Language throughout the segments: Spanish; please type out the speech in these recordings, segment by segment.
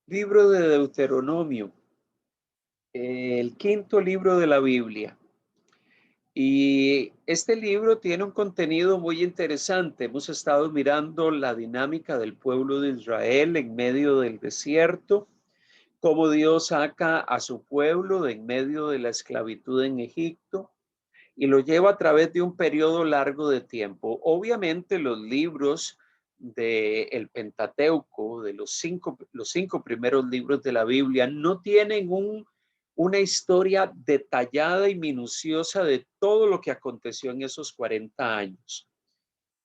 Libro de Deuteronomio, el quinto libro de la Biblia. Y este libro tiene un contenido muy interesante. Hemos estado mirando la dinámica del pueblo de Israel en medio del desierto, cómo Dios saca a su pueblo de en medio de la esclavitud en Egipto y lo lleva a través de un periodo largo de tiempo. Obviamente los libros del Pentateuco, de los cinco primeros libros de la Biblia, no tienen una historia detallada y minuciosa de todo lo que aconteció en esos 40 años.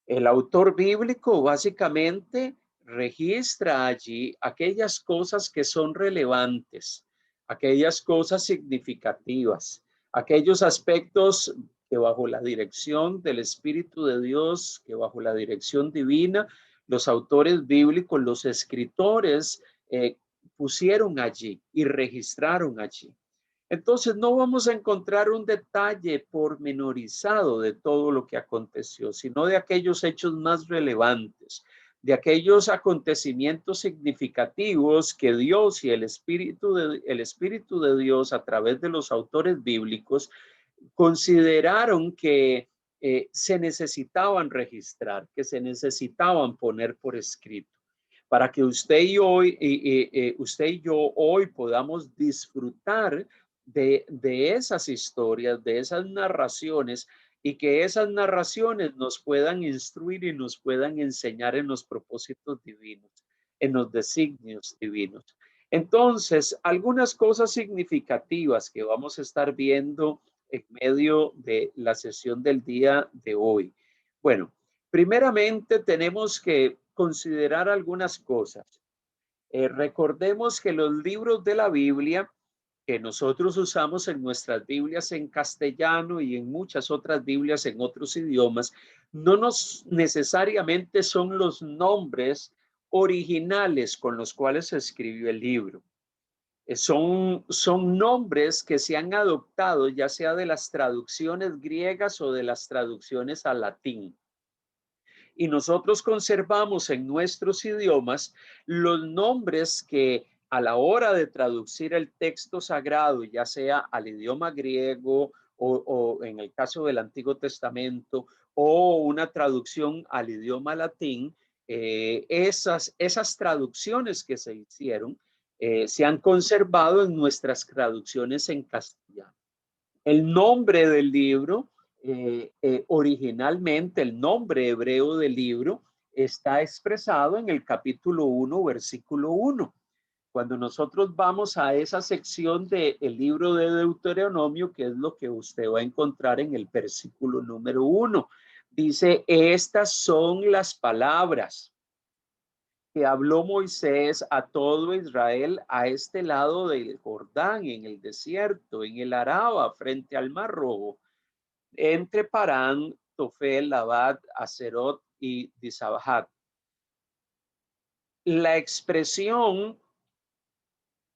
El autor bíblico básicamente registra allí aquellas cosas que son relevantes, aquellas cosas significativas, aquellos aspectos que bajo la dirección del Espíritu de Dios, que bajo la dirección divina, los autores bíblicos, los escritores pusieron allí y registraron allí. Entonces no vamos a encontrar un detalle pormenorizado de todo lo que aconteció, sino de aquellos hechos más relevantes, de aquellos acontecimientos significativos que Dios y el Espíritu de Dios a través de los autores bíblicos consideraron que se necesitaban registrar, que se necesitaban poner por escrito, para que usted y yo hoy podamos disfrutar de esas historias, de esas narraciones, y que esas narraciones nos puedan instruir y nos puedan enseñar en los propósitos divinos, en los designios divinos. Entonces, algunas cosas significativas que vamos a estar viendo en medio de la sesión del día de hoy. Bueno, primeramente tenemos que considerar algunas cosas. Recordemos que los libros de la Biblia que nosotros usamos en nuestras Biblias en castellano y en muchas otras Biblias en otros idiomas, no nos necesariamente son los nombres originales con los cuales se escribió el libro. Son nombres que se han adoptado ya sea de las traducciones griegas o de las traducciones al latín. Y nosotros conservamos en nuestros idiomas los nombres que a la hora de traducir el texto sagrado, ya sea al idioma griego o en el caso del Antiguo Testamento, o una traducción al idioma latín, esas traducciones que se hicieron se han conservado en nuestras traducciones en castellano. El nombre del libro, originalmente el nombre hebreo del libro, está expresado en el capítulo 1, versículo 1. Cuando nosotros vamos a esa sección del libro de Deuteronomio, que es lo que usted va a encontrar en el versículo número 1, dice, estas son las palabras que habló Moisés a todo Israel a este lado del Jordán, en el desierto, en el Araba, frente al Mar Rojo, entre Parán, Tofel, Labad, Acerot y Disabahat. La expresión,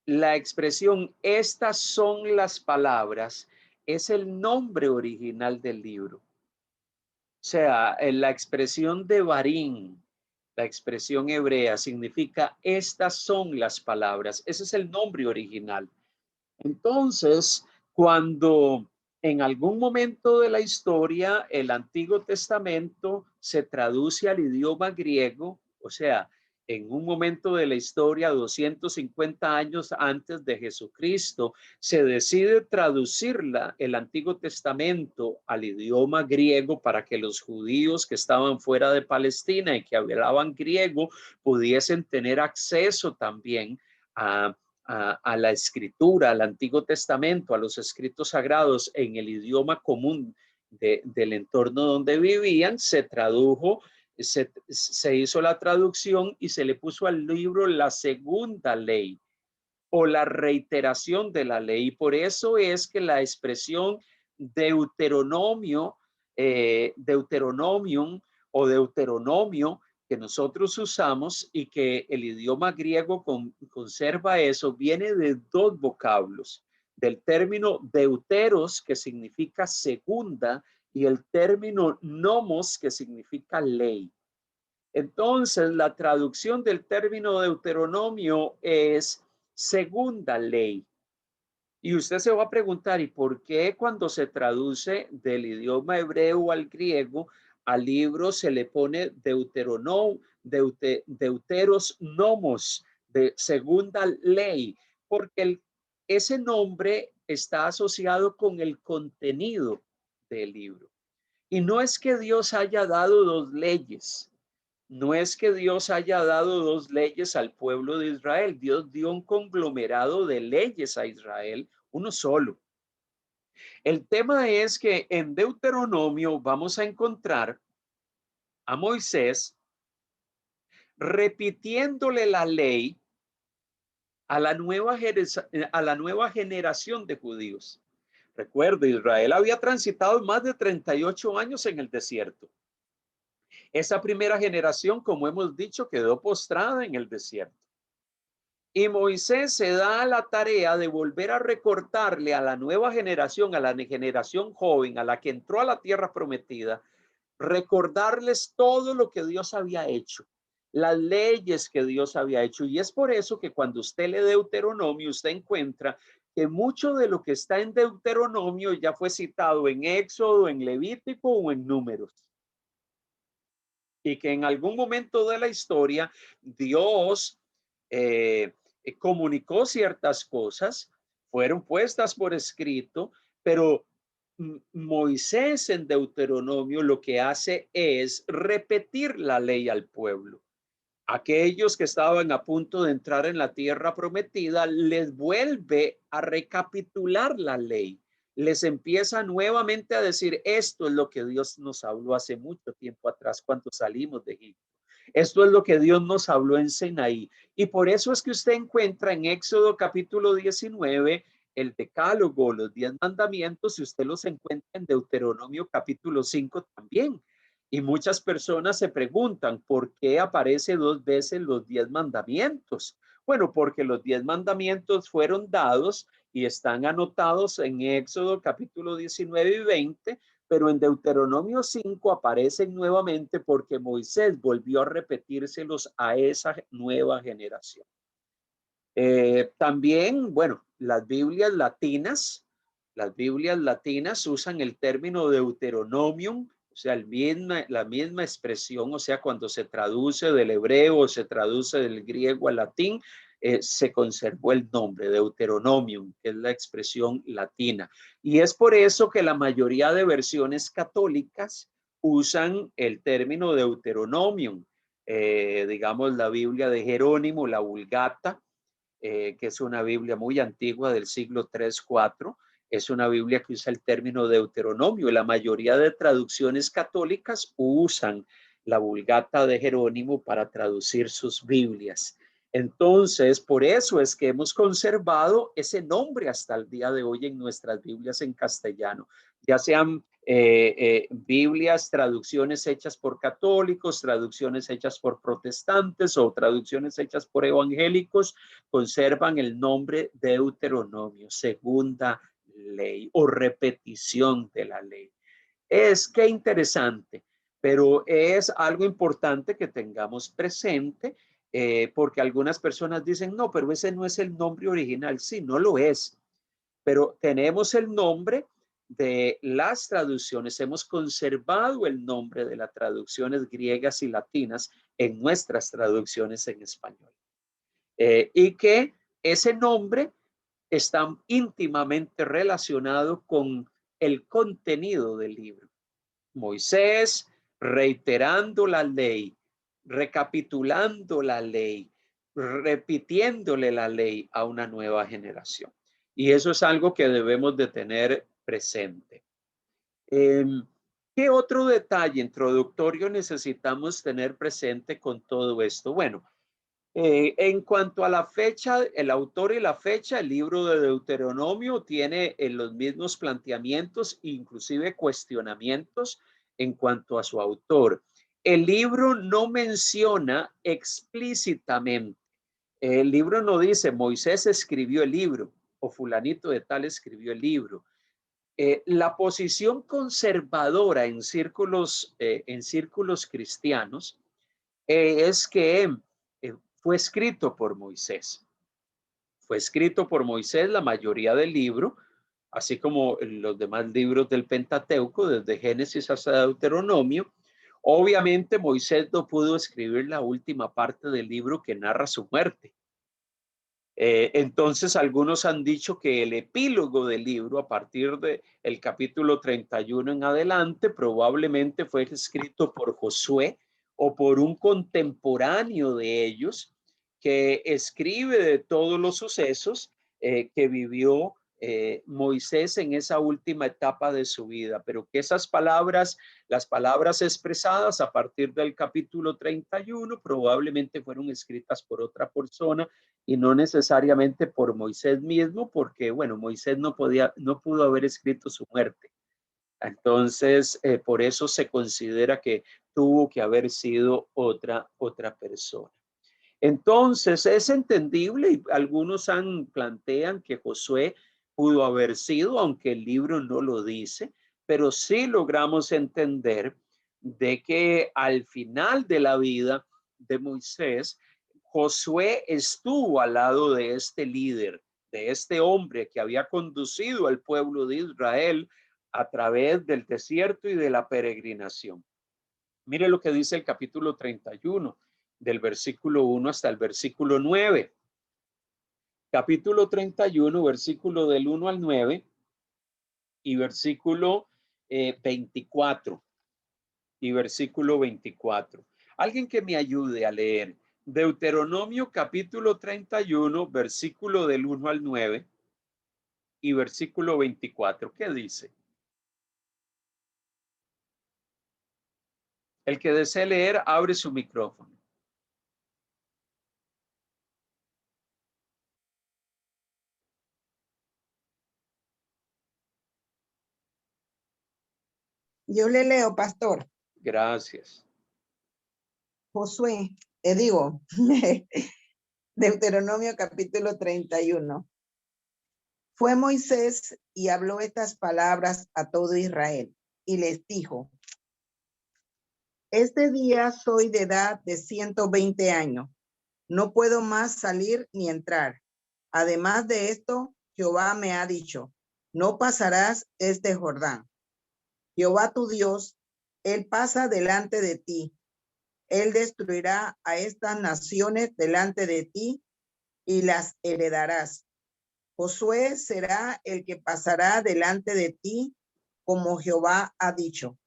la expresión, estas son las palabras, es el nombre original del libro. O sea, la expresión de Barín, la expresión hebrea, significa estas son las palabras. Ese es el nombre original. Entonces, cuando en algún momento de la historia el Antiguo Testamento se traduce al idioma griego, o sea, en un momento de la historia, 250 años antes de Jesucristo, se decide traducirla, el Antiguo Testamento, al idioma griego para que los judíos que estaban fuera de Palestina y que hablaban griego pudiesen tener acceso también a la escritura, al Antiguo Testamento, a los escritos sagrados en el idioma común del entorno donde vivían. Se tradujo, se hizo la traducción y se le puso al libro la segunda ley o la reiteración de la ley. Por eso es que la expresión Deuteronomio, Deuteronomium o Deuteronomio que nosotros usamos y que el idioma griego conserva eso, viene de dos vocablos, del término deuteros, que significa segunda, y el término nomos, que significa ley. Entonces, la traducción del término Deuteronomio es segunda ley. Y usted se va a preguntar, ¿y por qué cuando se traduce del idioma hebreo al griego, al libro se le pone Deuteros nomos, de segunda ley? Porque ese nombre está asociado con el contenido del libro. Y no es que Dios haya dado dos leyes. No es que Dios haya dado dos leyes al pueblo de Israel. Dios dio un conglomerado de leyes a Israel, uno solo. El tema es que en Deuteronomio vamos a encontrar a Moisés repitiéndole la ley a la nueva generación de judíos. Recuerde, Israel había transitado más de 38 años en el desierto. Esa primera generación, como hemos dicho, quedó postrada en el desierto. Y Moisés se da la tarea de volver a recordarle a la nueva generación, a la generación joven, a la que entró a la tierra prometida, recordarles todo lo que Dios había hecho, las leyes que Dios había hecho. Y es por eso que cuando usted lee Deuteronomio, usted encuentra que mucho de lo que está en Deuteronomio ya fue citado en Éxodo, en Levítico o en Números. Y que en algún momento de la historia Dios comunicó ciertas cosas, fueron puestas por escrito, pero Moisés en Deuteronomio lo que hace es repetir la ley al pueblo. Aquellos que estaban a punto de entrar en la tierra prometida, les vuelve a recapitular la ley. Les empieza nuevamente a decir, esto es lo que Dios nos habló hace mucho tiempo atrás cuando salimos de Egipto. Esto es lo que Dios nos habló en Sinaí. Y por eso es que usted encuentra en Éxodo capítulo 19 el decálogo, los 10 mandamientos, y usted los encuentra en Deuteronomio capítulo 5 también. Y muchas personas se preguntan por qué aparece dos veces los 10 mandamientos. Bueno, porque los 10 mandamientos fueron dados y están anotados en Éxodo capítulo 19 y 20, pero en Deuteronomio 5 aparecen nuevamente porque Moisés volvió a repetírselos a esa nueva generación. También, bueno, las Biblias latinas usan el término Deuteronomium, o sea, la misma expresión, o sea, cuando se traduce del hebreo o se traduce del griego al latín, se conservó el nombre Deuteronomium, que es la expresión latina. Y es por eso que la mayoría de versiones católicas usan el término Deuteronomium. Digamos, la Biblia de Jerónimo, la Vulgata, que es una Biblia muy antigua del siglo 3-4, es una Biblia que usa el término Deuteronomio. La mayoría de traducciones católicas usan la Vulgata de Jerónimo para traducir sus Biblias. Entonces, por eso es que hemos conservado ese nombre hasta el día de hoy en nuestras Biblias en castellano, ya sean Biblias, traducciones hechas por católicos, traducciones hechas por protestantes o traducciones hechas por evangélicos, conservan el nombre Deuteronomio, segunda ley o repetición de la ley. Es que interesante, pero es algo importante que tengamos presente, porque algunas personas dicen, no, pero ese no es el nombre original. Sí, no lo es, pero tenemos el nombre de las traducciones, hemos conservado el nombre de las traducciones griegas y latinas en nuestras traducciones en español. Y que ese nombre está íntimamente relacionado con el contenido del libro. Moisés reiterando la ley, recapitulando la ley, repitiéndole la ley a una nueva generación. Y eso es algo que debemos de tener presente. ¿Qué otro detalle introductorio necesitamos tener presente con todo esto? Bueno, en cuanto a la fecha, el autor y la fecha, el libro de Deuteronomio tiene los mismos planteamientos, inclusive cuestionamientos en cuanto a su autor. El libro no menciona explícitamente, el libro no dice Moisés escribió el libro o fulanito de tal escribió el libro. La posición conservadora en círculos cristianos es que fue escrito por Moisés. Fue escrito por Moisés la mayoría del libro, así como los demás libros del Pentateuco, desde Génesis hasta Deuteronomio. Obviamente Moisés no pudo escribir la última parte del libro que narra su muerte. Entonces algunos han dicho que el epílogo del libro, a partir del capítulo 31 en adelante, probablemente fue escrito por Josué o por un contemporáneo de ellos que escribe de todos los sucesos que vivió Moisés en esa última etapa de su vida, pero que esas palabras, las palabras expresadas a partir del capítulo 31, probablemente fueron escritas por otra persona y no necesariamente por Moisés mismo, porque bueno, Moisés no pudo haber escrito su muerte. Entonces, por eso se considera que tuvo que haber sido otra persona. Entonces, es entendible y algunos plantean que Josué pudo haber sido, aunque el libro no lo dice, pero sí logramos entender de que al final de la vida de Moisés, Josué estuvo al lado de este líder, de este hombre que había conducido al pueblo de Israel a través del desierto y de la peregrinación. Mire lo que dice el capítulo 31, del versículo 1 hasta el versículo 9. Capítulo 31, versículo del 1 al 9 y versículo 24 y versículo 24. Alguien que me ayude a leer Deuteronomio capítulo 31, versículo del 1 al 9 y versículo 24. ¿Qué dice? El que desee leer, abre su micrófono. Yo le leo, pastor. Gracias. Josué, Deuteronomio capítulo 31. Fue Moisés y habló estas palabras a todo Israel y les dijo: este día soy de edad de 120 años. No puedo más salir ni entrar. Además de esto, Jehová me ha dicho: no pasarás este Jordán. Jehová tu Dios, él pasa delante de ti. Él destruirá a estas naciones delante de ti y las heredarás. Josué será el que pasará delante de ti, como Jehová ha dicho.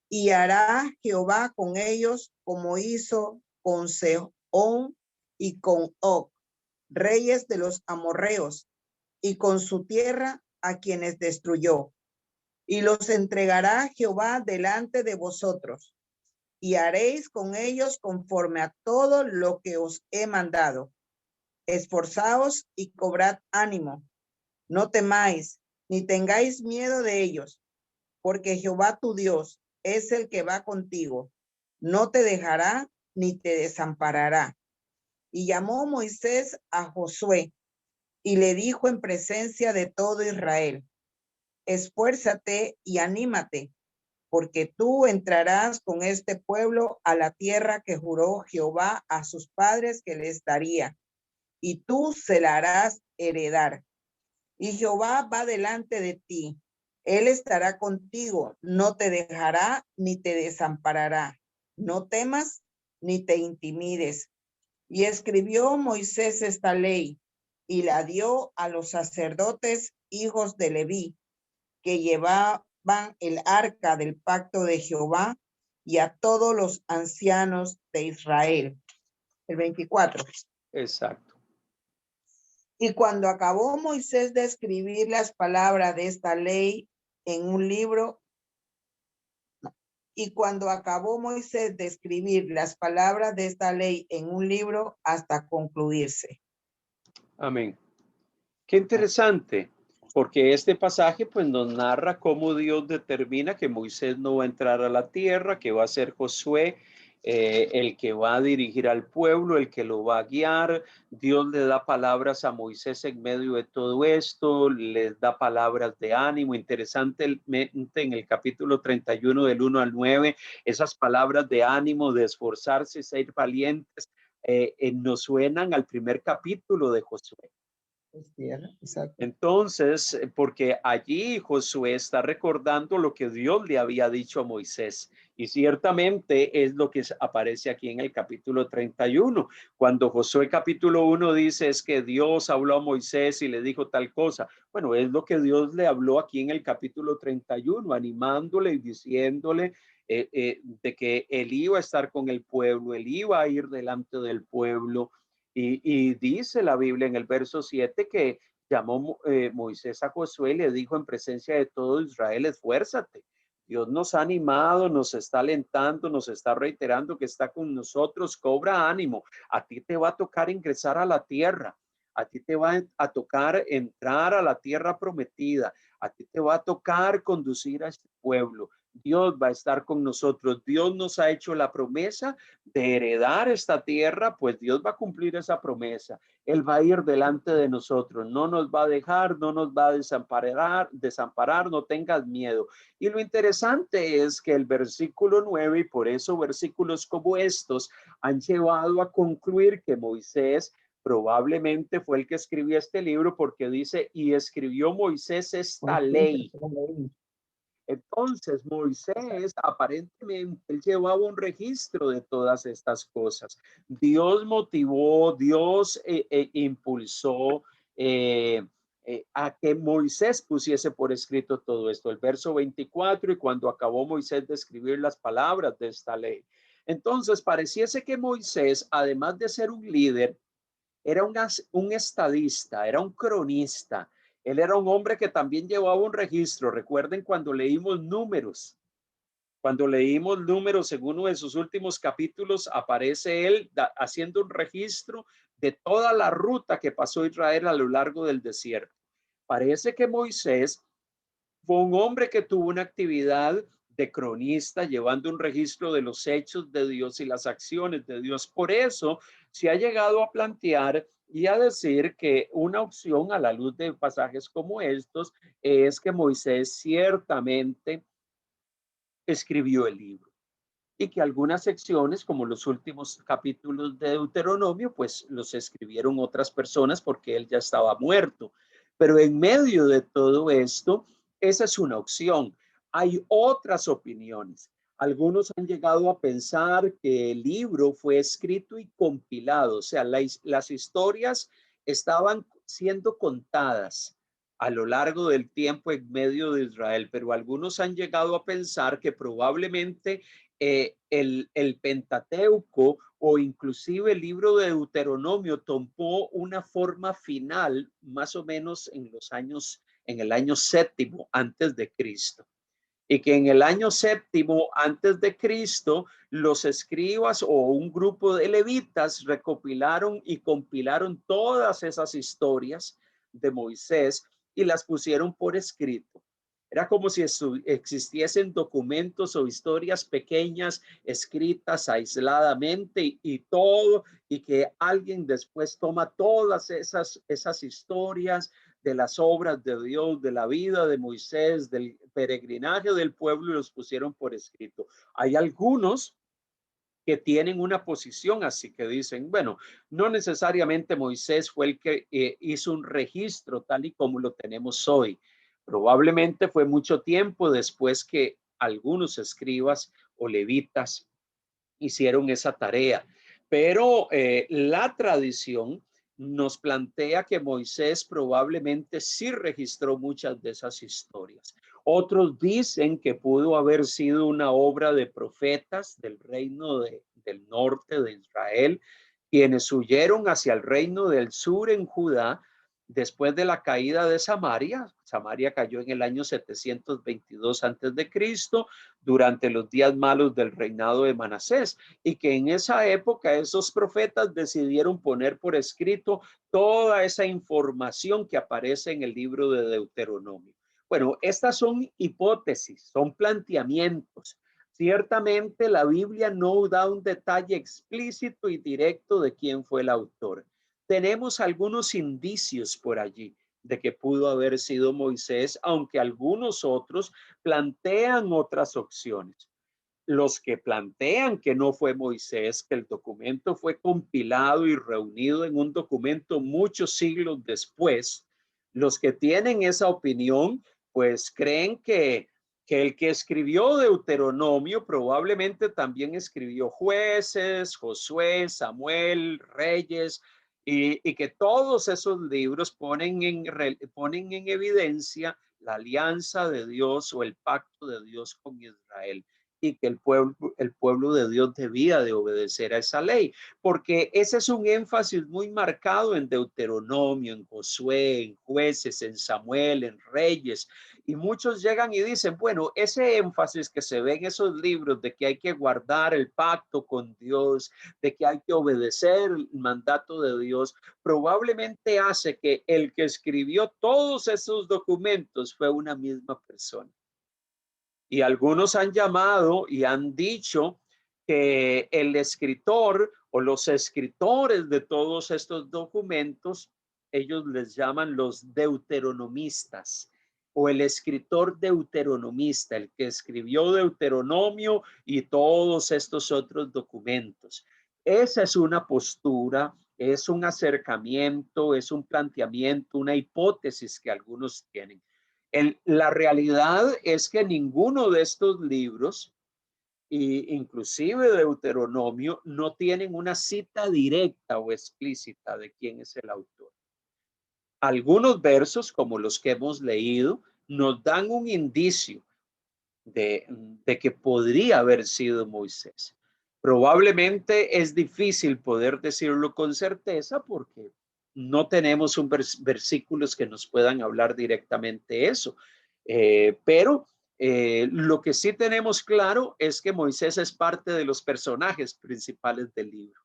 Y hará Jehová con ellos como hizo con Sehón y con Og, reyes de los amorreos, y con su tierra a quienes destruyó. Y los entregará Jehová delante de vosotros, y haréis con ellos conforme a todo lo que os he mandado. Esforzaos y cobrad ánimo. No temáis, ni tengáis miedo de ellos, porque Jehová tu Dios es el que va contigo. No te dejará ni te desamparará. Y llamó Moisés a Josué y le dijo en presencia de todo Israel: esfuérzate y anímate, porque tú entrarás con este pueblo a la tierra que juró Jehová a sus padres que les daría, y tú se la harás heredar. Y Jehová va delante de ti. Él estará contigo, no te dejará ni te desamparará. No temas ni te intimides. Y escribió Moisés esta ley y la dio a los sacerdotes hijos de Leví, que llevaban el arca del pacto de Jehová, y a todos los ancianos de Israel. El 24. Exacto. Y cuando acabó Moisés de escribir las palabras de esta ley en un libro, hasta concluirse. Amén. Qué interesante, porque este pasaje pues nos narra cómo Dios determina que Moisés no va a entrar a la tierra, que va a ser Josué el que va a dirigir al pueblo, el que lo va a guiar. Dios le da palabras a Moisés en medio de todo esto, les da palabras de ánimo. Interesantemente, en el capítulo 31 del 1 al 9, esas palabras de ánimo, de esforzarse, ser valientes, nos suenan al primer capítulo de Josué. Exacto. Entonces, porque allí Josué está recordando lo que Dios le había dicho a Moisés. Y ciertamente es lo que aparece aquí en el capítulo 31. Cuando Josué capítulo 1 dice es que Dios habló a Moisés y le dijo tal cosa. Bueno, es lo que Dios le habló aquí en el capítulo 31, animándole y diciéndole de que él iba a estar con el pueblo, él iba a ir delante del pueblo. Y dice la Biblia en el verso 7 que llamó Moisés a Josué y le dijo en presencia de todo Israel, esfuérzate. Dios nos ha animado, nos está alentando, nos está reiterando que está con nosotros, cobra ánimo. A ti te va a tocar ingresar a la tierra, a ti te va a tocar entrar a la tierra prometida, a ti te va a tocar conducir a este pueblo. Dios va a estar con nosotros. Dios nos ha hecho la promesa de heredar esta tierra, pues Dios va a cumplir esa promesa. Él va a ir delante de nosotros, no nos va a dejar, no nos va a desamparar, no tengas miedo. Y lo interesante es que el versículo 9, y por eso versículos como estos han llevado a concluir que Moisés probablemente fue el que escribió este libro, porque dice, y escribió Moisés esta ley. Entonces Moisés aparentemente él llevaba un registro de todas estas cosas. Dios motivó, Dios impulsó a que Moisés pusiese por escrito todo esto. El verso 24, y cuando acabó Moisés de escribir las palabras de esta ley. Entonces pareciese que Moisés, además de ser un líder, era un estadista, era un cronista. Él era un hombre que también llevaba un registro. Recuerden cuando leímos números en uno de sus últimos capítulos, aparece él haciendo un registro de toda la ruta que pasó Israel a lo largo del desierto. Parece que Moisés fue un hombre que tuvo una actividad de cronista, llevando un registro de los hechos de Dios y las acciones de Dios. Por eso se ha llegado a plantear y a decir que una opción a la luz de pasajes como estos es que Moisés ciertamente escribió el libro y que algunas secciones, como los últimos capítulos de Deuteronomio, pues los escribieron otras personas porque él ya estaba muerto. Pero en medio de todo esto, esa es una opción. Hay otras opiniones. Algunos han llegado a pensar que el libro fue escrito y compilado, o sea, las historias estaban siendo contadas a lo largo del tiempo en medio de Israel, pero algunos han llegado a pensar que probablemente el Pentateuco o inclusive el libro de Deuteronomio tomó una forma final más o menos en el año séptimo antes de Cristo. Y que en el año séptimo antes de Cristo, los escribas o un grupo de levitas recopilaron y compilaron todas esas historias de Moisés y las pusieron por escrito. Era como si existiesen documentos o historias pequeñas escritas aisladamente y todo, y que alguien después toma todas esas historias de las obras de Dios, de la vida de Moisés, del peregrinaje del pueblo y los pusieron por escrito. Hay algunos que tienen una posición así que dicen, bueno, no necesariamente Moisés fue el que hizo un registro tal y como lo tenemos hoy. Probablemente fue mucho tiempo después que algunos escribas o levitas hicieron esa tarea. Pero la tradición nos plantea que Moisés probablemente sí registró muchas de esas historias. Otros dicen que pudo haber sido una obra de profetas del reino del norte de Israel, quienes huyeron hacia el reino del sur en Judá después de la caída de Samaria. Samaria cayó en el año 722 antes de Cristo, durante los días malos del reinado de Manasés, y que en esa época esos profetas decidieron poner por escrito toda esa información que aparece en el libro de Deuteronomio. Bueno, estas son hipótesis, son planteamientos. Ciertamente la Biblia no da un detalle explícito y directo de quién fue el autor. Tenemos algunos indicios por allí de que pudo haber sido Moisés, aunque algunos otros plantean otras opciones. Los que plantean que no fue Moisés, que el documento fue compilado y reunido en un documento muchos siglos después, los que tienen esa opinión, pues creen que el que escribió Deuteronomio probablemente también escribió Jueces, Josué, Samuel, Reyes, y que todos esos libros ponen en evidencia la alianza de Dios o el pacto de Dios con Israel, y que el pueblo de Dios debía de obedecer a esa ley, porque ese es un énfasis muy marcado en Deuteronomio, en Josué, en Jueces, en Samuel, en Reyes, y muchos llegan y dicen, bueno, ese énfasis que se ve en esos libros de que hay que guardar el pacto con Dios, de que hay que obedecer el mandato de Dios, probablemente hace que el que escribió todos esos documentos fue una misma persona. Y algunos han llamado y han dicho que el escritor o los escritores de todos estos documentos, ellos les llaman los deuteronomistas o el escritor deuteronomista, el que escribió Deuteronomio y todos estos otros documentos. Esa es una postura, es un acercamiento, es un planteamiento, una hipótesis que algunos tienen. La realidad es que ninguno de estos libros, inclusive Deuteronomio, no tienen una cita directa o explícita de quién es el autor. Algunos versos, como los que hemos leído, nos dan un indicio de que podría haber sido Moisés. Probablemente es difícil poder decirlo con certeza porque no tenemos versículos que nos puedan hablar directamente eso. Pero lo que sí tenemos claro es que Moisés es parte de los personajes principales del libro.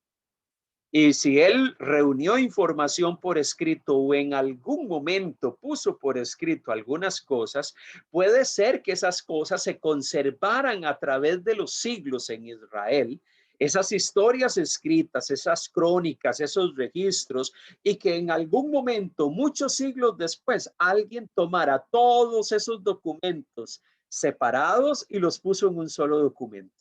Y si él reunió información por escrito o en algún momento puso por escrito algunas cosas, puede ser que esas cosas se conservaran a través de los siglos en Israel, esas historias escritas, esas crónicas, esos registros, y que en algún momento, muchos siglos después, alguien tomara todos esos documentos separados y los puso en un solo documento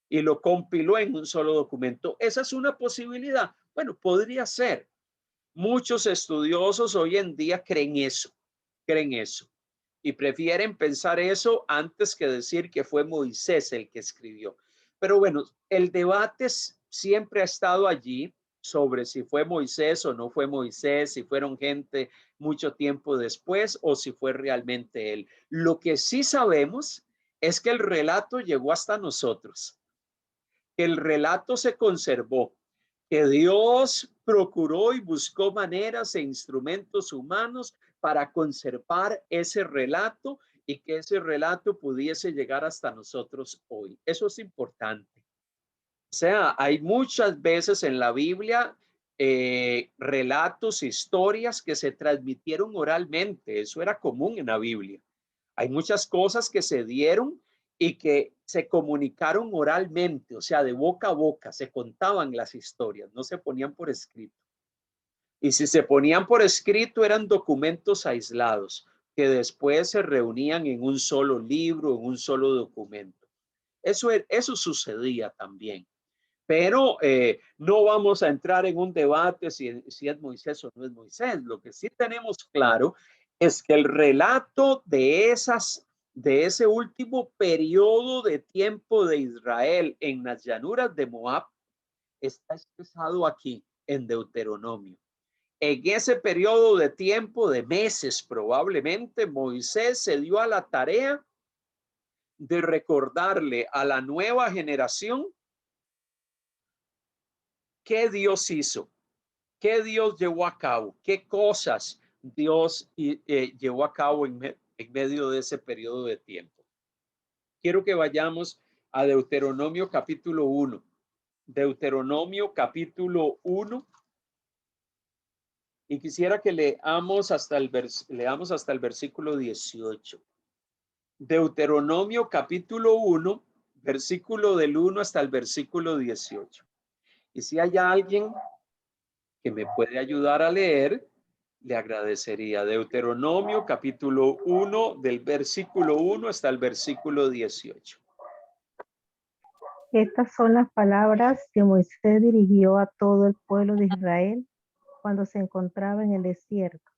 y lo compiló en un solo documento. Esa es una posibilidad. Bueno, podría ser. Muchos estudiosos hoy en día creen eso y prefieren pensar eso antes que decir que fue Moisés el que escribió. Pero bueno, el debate siempre ha estado allí sobre si fue Moisés o no fue Moisés, si fueron gente mucho tiempo después o si fue realmente él. Lo que sí sabemos es que el relato llegó hasta nosotros, que el relato se conservó, que Dios procuró y buscó maneras e instrumentos humanos para conservar ese relato y que ese relato pudiese llegar hasta nosotros hoy. Eso es importante. O sea, hay muchas veces en la Biblia relatos, historias que se transmitieron oralmente. Eso era común en la Biblia. Hay muchas cosas que se dieron y que se comunicaron oralmente, o sea, de boca a boca, se contaban las historias, no se ponían por escrito. Y si se ponían por escrito, eran documentos aislados que después se reunían en un solo libro, en un solo documento. Eso sucedía también. Pero no vamos a entrar en un debate si es Moisés o no es Moisés. Lo que sí tenemos claro es que el relato de ese último periodo de tiempo de Israel en las llanuras de Moab está expresado aquí en Deuteronomio. En ese periodo de tiempo, de meses probablemente, Moisés se dio a la tarea de recordarle a la nueva generación qué Dios hizo, qué Dios llevó a cabo, qué cosas Dios llevó a cabo en medio de ese periodo de tiempo. Quiero que vayamos a Deuteronomio capítulo 1. Deuteronomio capítulo 1. Y quisiera que leamos hasta el versículo 18. Deuteronomio capítulo 1, versículo del 1 hasta el versículo 18. Y si hay alguien que me puede ayudar a leer, le agradecería. Deuteronomio capítulo 1, del versículo 1 hasta el versículo 18. Estas son las palabras que Moisés dirigió a todo el pueblo de Israel cuando se encontraba en el desierto.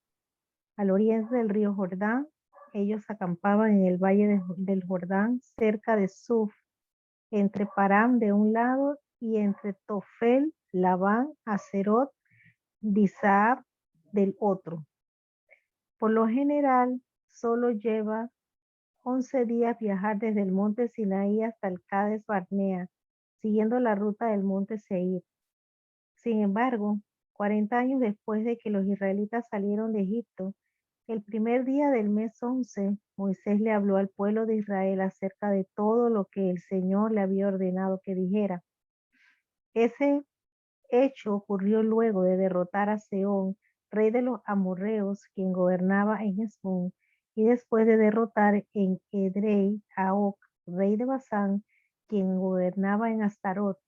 Al oriente del río Jordán, ellos acampaban en el valle del Jordán, cerca de Suf, entre Param de un lado y entre Tofel, Labán, Acerot, Disab del otro. Por lo general, solo lleva 11 días viajar desde el monte Sinaí hasta el Cades Barnea, siguiendo la ruta del monte Seir. Sin embargo, 40 años después de que los israelitas salieron de Egipto, el primer día del mes 11, Moisés le habló al pueblo de Israel acerca de todo lo que el Señor le había ordenado que dijera. Ese hecho ocurrió luego de derrotar a Sehón, rey de los amorreos, quien gobernaba en Hesbón, y después de derrotar en Edrei a Og, rey de Basán, quien gobernaba en Astarot.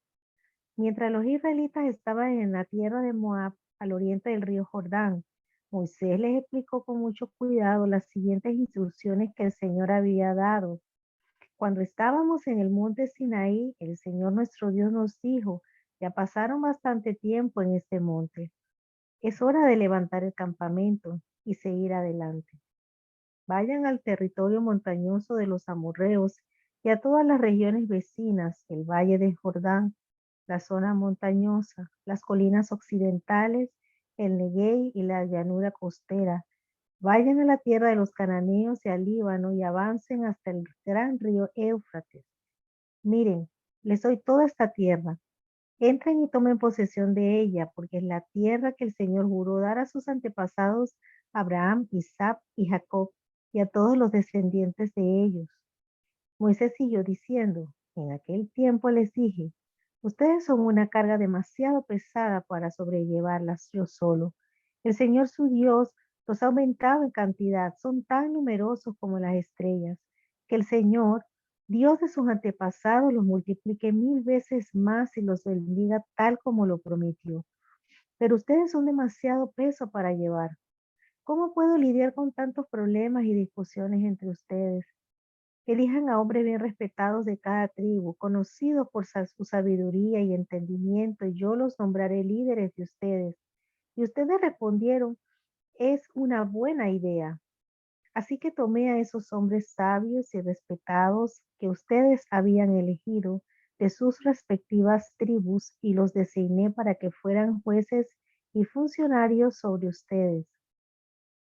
Mientras los israelitas estaban en la tierra de Moab, al oriente del río Jordán, Moisés les explicó con mucho cuidado las siguientes instrucciones que el Señor había dado. Cuando estábamos en el monte Sinaí, el Señor nuestro Dios nos dijo: ya pasaron bastante tiempo en este monte. Es hora de levantar el campamento y seguir adelante. Vayan al territorio montañoso de los amorreos y a todas las regiones vecinas, el valle del Jordán, la zona montañosa, las colinas occidentales, el Neguey y la llanura costera. Vayan a la tierra de los cananeos y al Líbano y avancen hasta el gran río Éufrates. Miren, les doy toda esta tierra. Entren y tomen posesión de ella, porque es la tierra que el Señor juró dar a sus antepasados, Abraham, Isaac y Jacob, y a todos los descendientes de ellos. Moisés siguió diciendo: en aquel tiempo les dije, ustedes son una carga demasiado pesada para sobrellevarlas yo solo. El Señor su Dios los ha aumentado en cantidad, son tan numerosos como las estrellas. Que el Señor, Dios de sus antepasados, los multiplique 1000 veces más y los bendiga tal como lo prometió. Pero ustedes son demasiado peso para llevar. ¿Cómo puedo lidiar con tantos problemas y discusiones entre ustedes? Elijan a hombres bien respetados de cada tribu, conocidos por su sabiduría y entendimiento, y yo los nombraré líderes de ustedes. Y ustedes respondieron: es una buena idea. Así que tomé a esos hombres sabios y respetados que ustedes habían elegido de sus respectivas tribus y los designé para que fueran jueces y funcionarios sobre ustedes.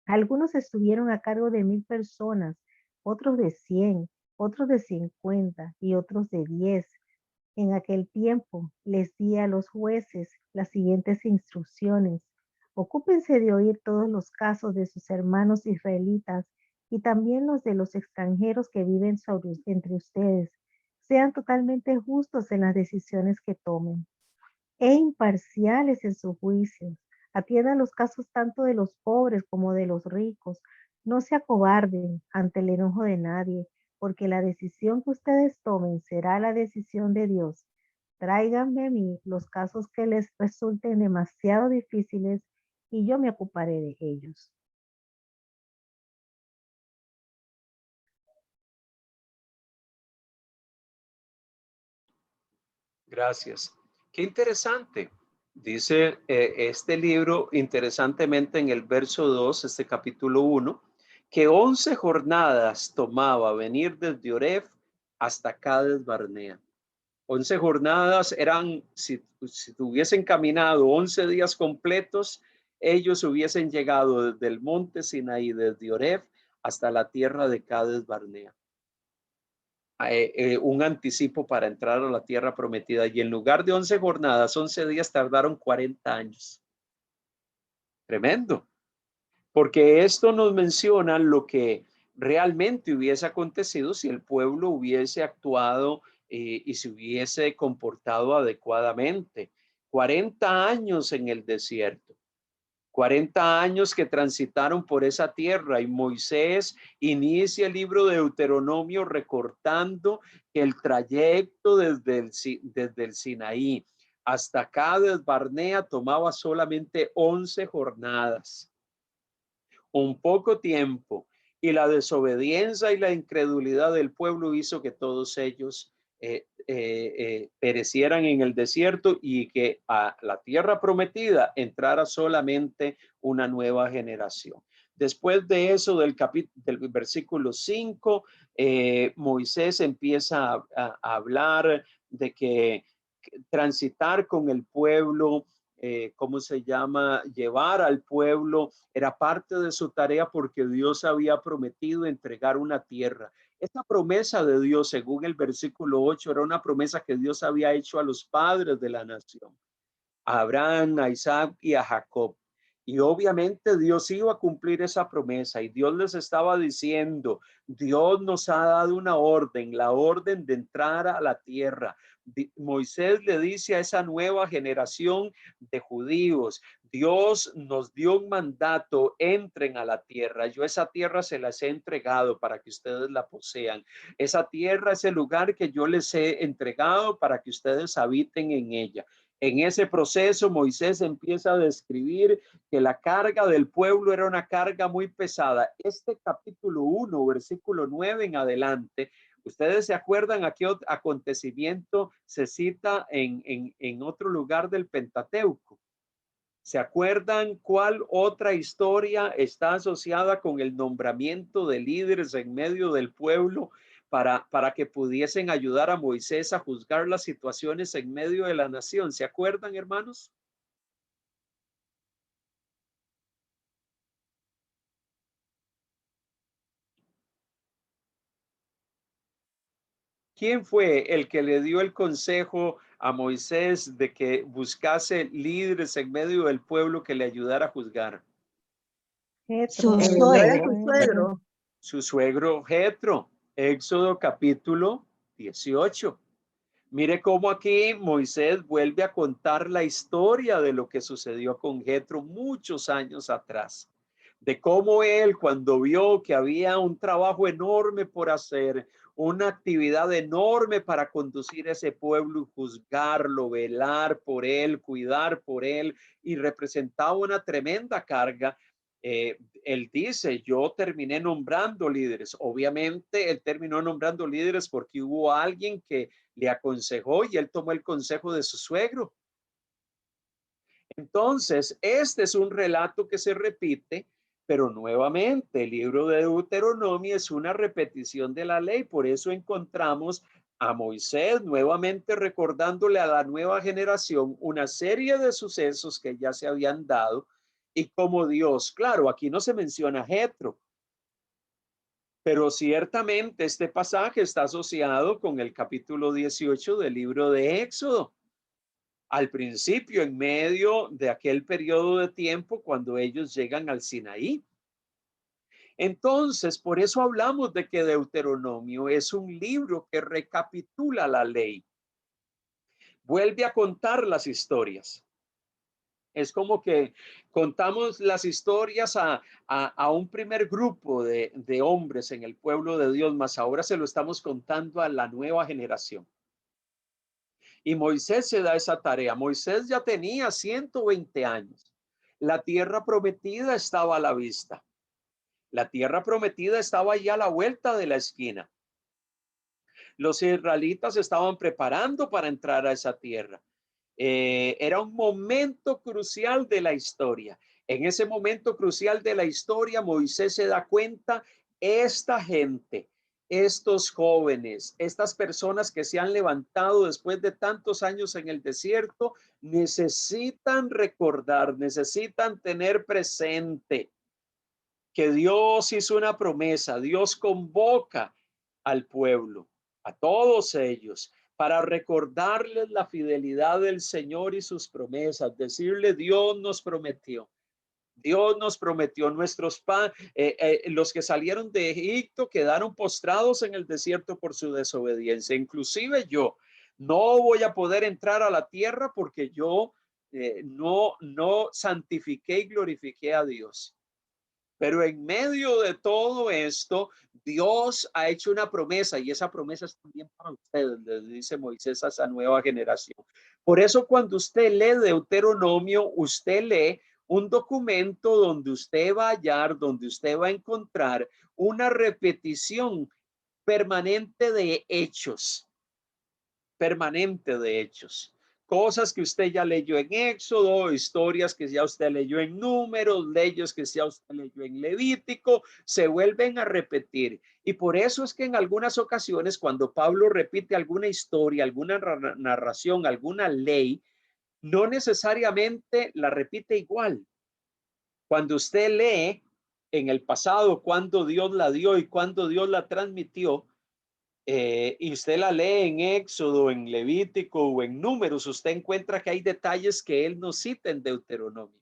Algunos estuvieron a cargo de 1000 personas, otros de 100, otros de 50 y otros de 10. En aquel tiempo les di a los jueces las siguientes instrucciones: ocúpense de oír todos los casos de sus hermanos israelitas y también los de los extranjeros que viven entre ustedes. Sean totalmente justos en las decisiones que tomen e imparciales en sus juicios. Atiendan los casos tanto de los pobres como de los ricos. No se acobarden ante el enojo de nadie, porque la decisión que ustedes tomen será la decisión de Dios. Tráiganme a mí los casos que les resulten demasiado difíciles y yo me ocuparé de ellos. Gracias. Qué interesante. Dice este libro, interesantemente en el verso 2, este capítulo 1, que 11 jornadas tomaba venir desde Oreb hasta Cades Barnea. 11 jornadas eran, si hubiesen caminado 11 días completos, ellos hubiesen llegado desde el monte Sinaí, desde Oreb, hasta la tierra de Cades Barnea. Un anticipo para entrar a la tierra prometida, y en lugar de 11 jornadas, 11 días tardaron 40 años. Tremendo, porque esto nos menciona lo que realmente hubiese acontecido si el pueblo hubiese actuado y se hubiese comportado adecuadamente. 40 años en el desierto, 40 años que transitaron por esa tierra, y Moisés inicia el libro de Deuteronomio recortando que el trayecto desde el Sinaí hasta Cades Barnea tomaba solamente 11 jornadas, un poco tiempo, y la desobediencia y la incredulidad del pueblo hizo que todos ellos perecieran en el desierto, y que a la tierra prometida entrara solamente una nueva generación. Después de eso, del versículo 5, Moisés empieza a hablar de que transitar con el pueblo, ¿cómo se llama? Llevar al pueblo era parte de su tarea, porque Dios había prometido entregar una tierra. Esta promesa de Dios, según el versículo 8, era una promesa que Dios había hecho a los padres de la nación, a Abraham, a Isaac y a Jacob. Y obviamente Dios iba a cumplir esa promesa, y Dios les estaba diciendo, Dios nos ha dado una orden, la orden de entrar a la tierra. Moisés le dice a esa nueva generación de judíos, Dios nos dio un mandato, entren a la tierra. Yo esa tierra se las he entregado para que ustedes la posean. Esa tierra es el lugar que yo les he entregado para que ustedes habiten en ella. En ese proceso, Moisés empieza a describir que la carga del pueblo era una carga muy pesada. Este capítulo 1, versículo 9 en adelante, ¿ustedes se acuerdan a qué acontecimiento se cita en otro lugar del Pentateuco? ¿Se acuerdan cuál otra historia está asociada con el nombramiento de líderes en medio del pueblo para que pudiesen ayudar a Moisés a juzgar las situaciones en medio de la nación? ¿Se acuerdan, hermanos? ¿Quién fue el que le dio el consejo a Moisés de que buscase líderes en medio del pueblo que le ayudara a juzgar? Jetro, Su ¿No era suegro. su suegro? Su suegro Jetro. Éxodo capítulo 18. Mire cómo aquí Moisés vuelve a contar la historia de lo que sucedió con Jetro muchos años atrás, de cómo él, cuando vio que había un trabajo enorme por hacer, una actividad enorme para conducir a ese pueblo y juzgarlo, velar por él, cuidar por él, y representaba una tremenda carga. Él dice, yo terminé nombrando líderes. Obviamente él terminó nombrando líderes porque hubo alguien que le aconsejó, y él tomó el consejo de su suegro. Entonces, este es un relato que se repite, pero nuevamente el libro de Deuteronomio es una repetición de la ley. Por eso encontramos a Moisés nuevamente recordándole a la nueva generación una serie de sucesos que ya se habían dado, y como Dios, claro, aquí no se menciona a Jetro, pero ciertamente este pasaje está asociado con el capítulo 18 del libro de Éxodo. Al principio, en medio de aquel periodo de tiempo cuando ellos llegan al Sinaí. Entonces, por eso hablamos de que Deuteronomio es un libro que recapitula la ley, vuelve a contar las historias. Es como que contamos las historias a un primer grupo de hombres en el pueblo de Dios, mas ahora se lo estamos contando a la nueva generación. Y Moisés se da esa tarea. Moisés ya tenía 120 años. La tierra prometida estaba a la vista. La tierra prometida estaba ya a la vuelta de la esquina. Los israelitas estaban preparando para entrar a esa tierra. Era un momento crucial de la historia. En ese momento crucial de la historia, Moisés se da cuenta, esta gente, estos jóvenes, estas personas que se han levantado después de tantos años en el desierto, necesitan recordar, necesitan tener presente que Dios hizo una promesa. Dios convoca al pueblo, a todos ellos, para recordarles la fidelidad del Señor y sus promesas, decirle, Dios nos prometió. Dios nos prometió, los que salieron de Egipto quedaron postrados en el desierto por su desobediencia. Inclusive yo no voy a poder entrar a la tierra porque yo no santifiqué y glorifiqué a Dios. Pero en medio de todo esto, Dios ha hecho una promesa y esa promesa es también para ustedes, les dice Moisés a esa nueva generación. Por eso cuando usted lee Deuteronomio, usted lee un documento donde usted va a hallar, donde usted va a encontrar una repetición permanente de hechos, cosas que usted ya leyó en Éxodo, historias que ya usted leyó en Números, leyes que ya usted leyó en Levítico, se vuelven a repetir. Y por eso es que en algunas ocasiones cuando Pablo repite alguna historia, alguna narración, alguna ley, no necesariamente la repite igual. Cuando usted lee en el pasado cuando Dios la dio y cuando Dios la transmitió, y usted la lee en Éxodo, en Levítico o en Números, usted encuentra que hay detalles que él no cita en Deuteronomio.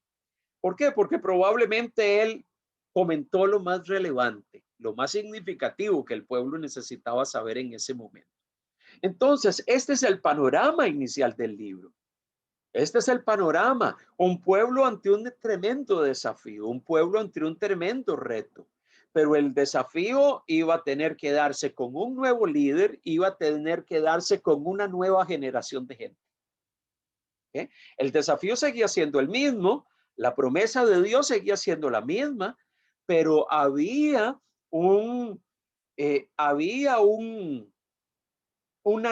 ¿Por qué? Porque probablemente él comentó lo más relevante, lo más significativo que el pueblo necesitaba saber en ese momento. Entonces, este es el panorama inicial del libro. Este es el panorama, un pueblo ante un tremendo desafío, un pueblo ante un tremendo reto. Pero el desafío iba a tener que darse con un nuevo líder, iba a tener que darse con una nueva generación de gente. ¿Okay? El desafío seguía siendo el mismo, la promesa de Dios seguía siendo la misma, pero había una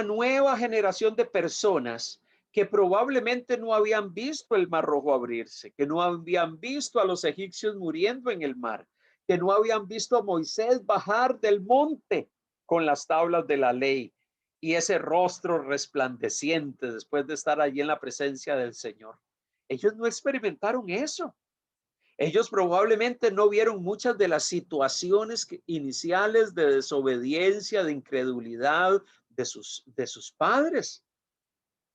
nueva generación de personas que probablemente no habían visto el Mar Rojo abrirse, que no habían visto a los egipcios muriendo en el mar, que no habían visto a Moisés bajar del monte con las tablas de la ley y ese rostro resplandeciente después de estar allí en la presencia del Señor. Ellos no experimentaron eso. Ellos probablemente no vieron muchas de las situaciones iniciales de desobediencia, de incredulidad de sus padres.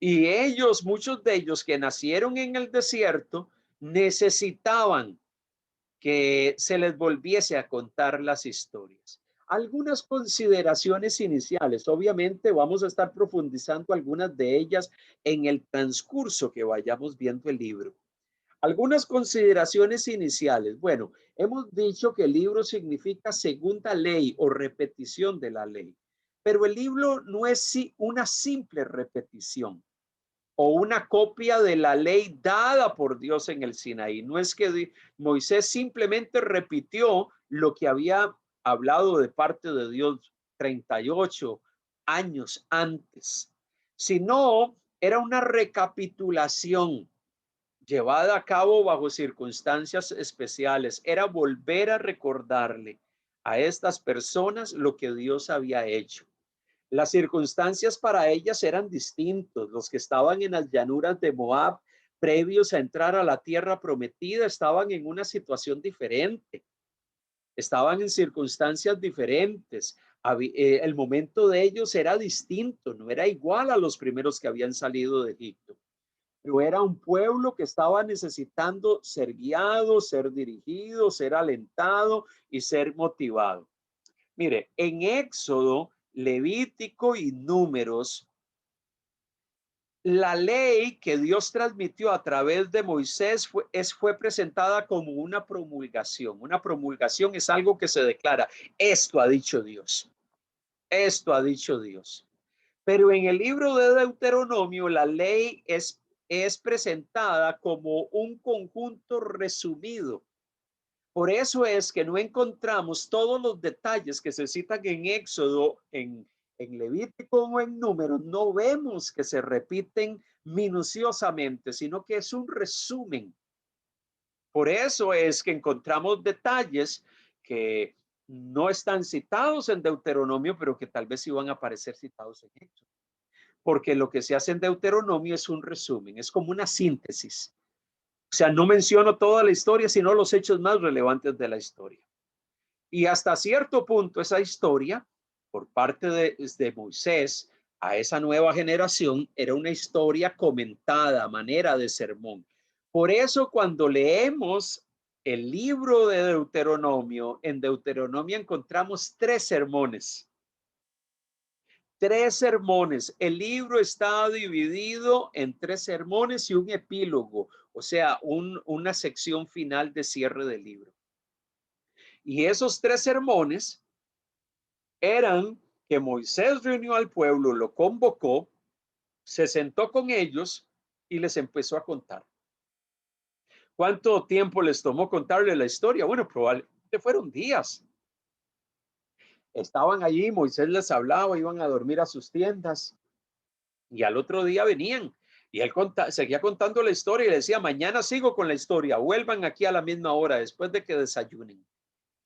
Y ellos, muchos de ellos que nacieron en el desierto, necesitaban que se les volviese a contar las historias. Algunas consideraciones iniciales, obviamente vamos a estar profundizando algunas de ellas en el transcurso que vayamos viendo el libro. Algunas consideraciones iniciales. Bueno, hemos dicho que el libro significa segunda ley o repetición de la ley, pero el libro no es una simple repetición o una copia de la ley dada por Dios en el Sinaí. No es que Moisés simplemente repitió lo que había hablado de parte de Dios 38 años antes, sino era una recapitulación llevada a cabo bajo circunstancias especiales. Era volver a recordarle a estas personas lo que Dios había hecho. Las circunstancias para ellas eran distintos. Los que estaban en las llanuras de Moab, previos a entrar a la tierra prometida, estaban en una situación diferente. Estaban en circunstancias diferentes. El momento de ellos era distinto, no era igual a los primeros que habían salido de Egipto. Pero era un pueblo que estaba necesitando ser guiado, ser dirigido, ser alentado y ser motivado. Mire, en Éxodo, Levítico y Números, la ley que Dios transmitió a través de Moisés fue presentada como una promulgación. Una promulgación es algo que se declara. Esto ha dicho Dios. Esto ha dicho Dios. Pero en el libro de Deuteronomio, la ley es presentada como un conjunto resumido. Por eso es que no encontramos todos los detalles que se citan en Éxodo, en Levítico o en Números. No vemos que se repiten minuciosamente, sino que es un resumen. Por eso es que encontramos detalles que no están citados en Deuteronomio, pero que tal vez iban a aparecer citados en Éxodo. Porque lo que se hace en Deuteronomio es un resumen, es como una síntesis. O sea, no menciono toda la historia, sino los hechos más relevantes de la historia. Y hasta cierto punto esa historia, por parte de Moisés a esa nueva generación, era una historia comentada a manera de sermón. Por eso cuando leemos el libro de Deuteronomio, en Deuteronomio encontramos 3 sermones. 3 sermones. El libro está dividido en 3 sermones y un epílogo, o sea, una sección final de cierre del libro. Y esos 3 sermones eran que Moisés reunió al pueblo, lo convocó, se sentó con ellos y les empezó a contar. ¿Cuánto tiempo les tomó contarle la historia? Bueno, probablemente fueron días. Estaban allí, Moisés les hablaba, iban a dormir a sus tiendas y al otro día venían. Y él seguía contando la historia y le decía, mañana sigo con la historia, vuelvan aquí a la misma hora después de que desayunen.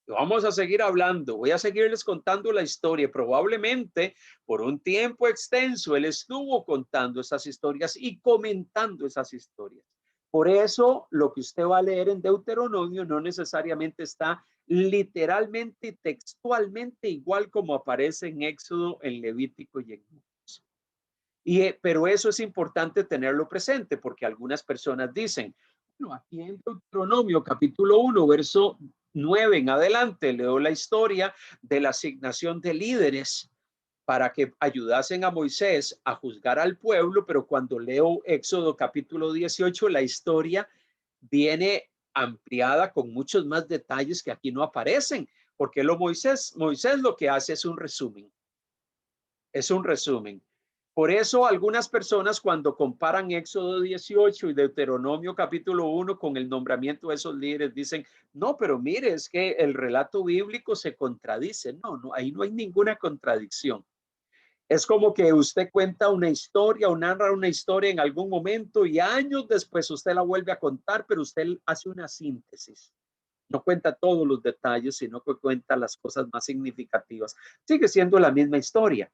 Vamos a seguir hablando, voy a seguirles contando la historia. Probablemente por un tiempo extenso él estuvo contando esas historias y comentando esas historias. Por eso lo que usted va a leer en Deuteronomio no necesariamente está literalmente y textualmente igual como aparece en Éxodo, en Levítico y en Números. Pero eso es importante tenerlo presente porque algunas personas dicen, bueno, aquí en Deuteronomio capítulo 1, verso 9 en adelante, leo la historia de la asignación de líderes para que ayudasen a Moisés a juzgar al pueblo, pero cuando leo Éxodo capítulo 18, la historia viene ampliada con muchos más detalles que aquí no aparecen, porque Moisés lo que hace es un resumen. Es un resumen. Por eso algunas personas cuando comparan Éxodo 18 y Deuteronomio capítulo 1 con el nombramiento de esos líderes dicen, no, pero mire, es que el relato bíblico se contradice. No, ahí no hay ninguna contradicción. Es como que usted cuenta una historia o narra una historia en algún momento y años después usted la vuelve a contar, pero usted hace una síntesis. No cuenta todos los detalles, sino que cuenta las cosas más significativas. Sigue siendo la misma historia.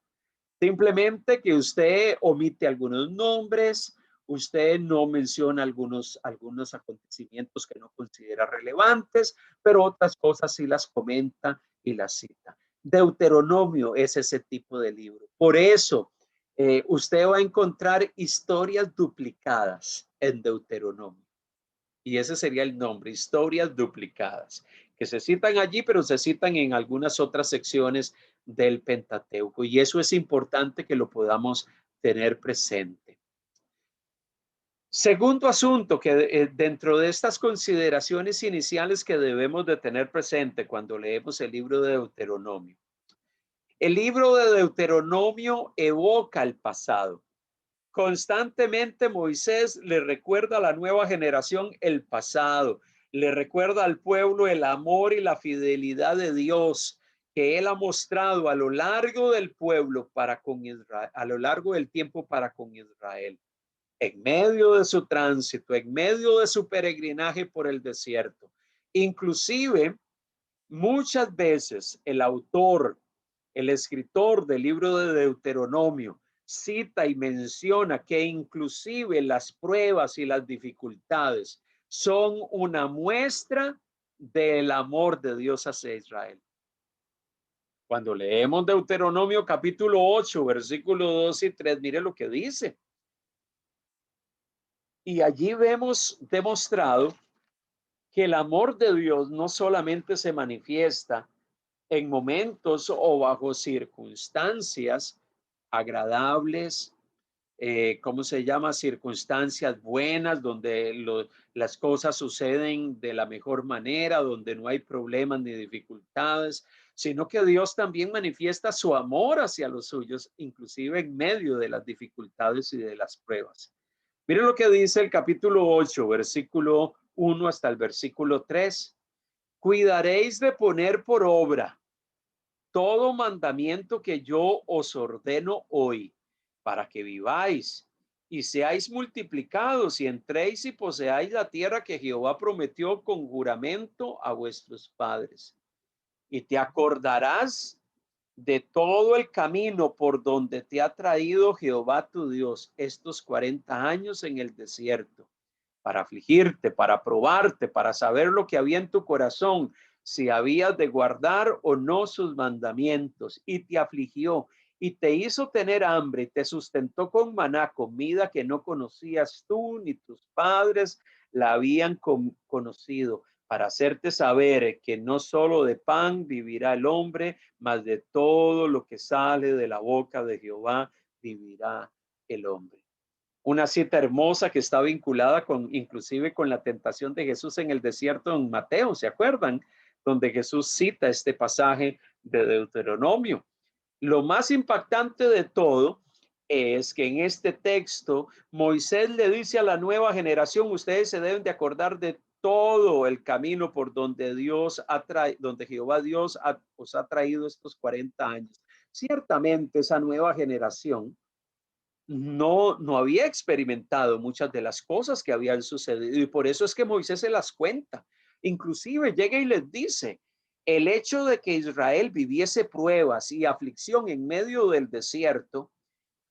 Simplemente que usted omite algunos nombres, usted no menciona algunos acontecimientos que no considera relevantes, pero otras cosas sí las comenta y las cita. Deuteronomio es ese tipo de libro. Por eso, usted va a encontrar historias duplicadas en Deuteronomio. Y ese sería el nombre, historias duplicadas, que se citan allí, pero se citan en algunas otras secciones del Pentateuco. Y eso es importante que lo podamos tener presente. Segundo asunto que dentro de estas consideraciones iniciales que debemos de tener presente cuando leemos el libro de Deuteronomio. El libro de Deuteronomio evoca el pasado. Constantemente Moisés le recuerda a la nueva generación el pasado, le recuerda al pueblo el amor y la fidelidad de Dios que él ha mostrado a lo largo del pueblo para con Israel, a lo largo del tiempo para con Israel, en medio de su tránsito, en medio de su peregrinaje por el desierto. Inclusive, muchas veces el autor, el escritor del libro de Deuteronomio, cita y menciona que inclusive las pruebas y las dificultades son una muestra del amor de Dios hacia Israel. Cuando leemos Deuteronomio capítulo 8, versículos 2 y 3, mire lo que dice. Y allí vemos demostrado que el amor de Dios no solamente se manifiesta en momentos o bajo circunstancias agradables, ¿cómo se llama? Circunstancias buenas, donde las cosas suceden de la mejor manera, donde no hay problemas ni dificultades, sino que Dios también manifiesta su amor hacia los suyos, inclusive en medio de las dificultades y de las pruebas. Miren lo que dice el capítulo 8, versículo 1 hasta el versículo 3. Cuidaréis de poner por obra todo mandamiento que yo os ordeno hoy, para que viváis y seáis multiplicados y entréis y poseáis la tierra que Jehová prometió con juramento a vuestros padres. Y te acordarás de todo el camino por donde te ha traído Jehová tu Dios estos 40 años en el desierto, para afligirte, para probarte, para saber lo que había en tu corazón, si habías de guardar o no sus mandamientos, y te afligió y te hizo tener hambre y te sustentó con maná, comida que no conocías tú ni tus padres la habían conocido, para hacerte saber que no solo de pan vivirá el hombre, mas de todo lo que sale de la boca de Jehová vivirá el hombre. Una cita hermosa que está vinculada inclusive con la tentación de Jesús en el desierto en Mateo, ¿se acuerdan? Donde Jesús cita este pasaje de Deuteronomio. Lo más impactante de todo es que en este texto Moisés le dice a la nueva generación: ustedes se deben de acordar de todo el camino por donde donde Jehová Dios os ha traído estos 40 años. Ciertamente esa nueva generación no había experimentado muchas de las cosas que habían sucedido, y por eso es que Moisés se las cuenta. Inclusive llega y les dice: el hecho de que Israel viviese pruebas y aflicción en medio del desierto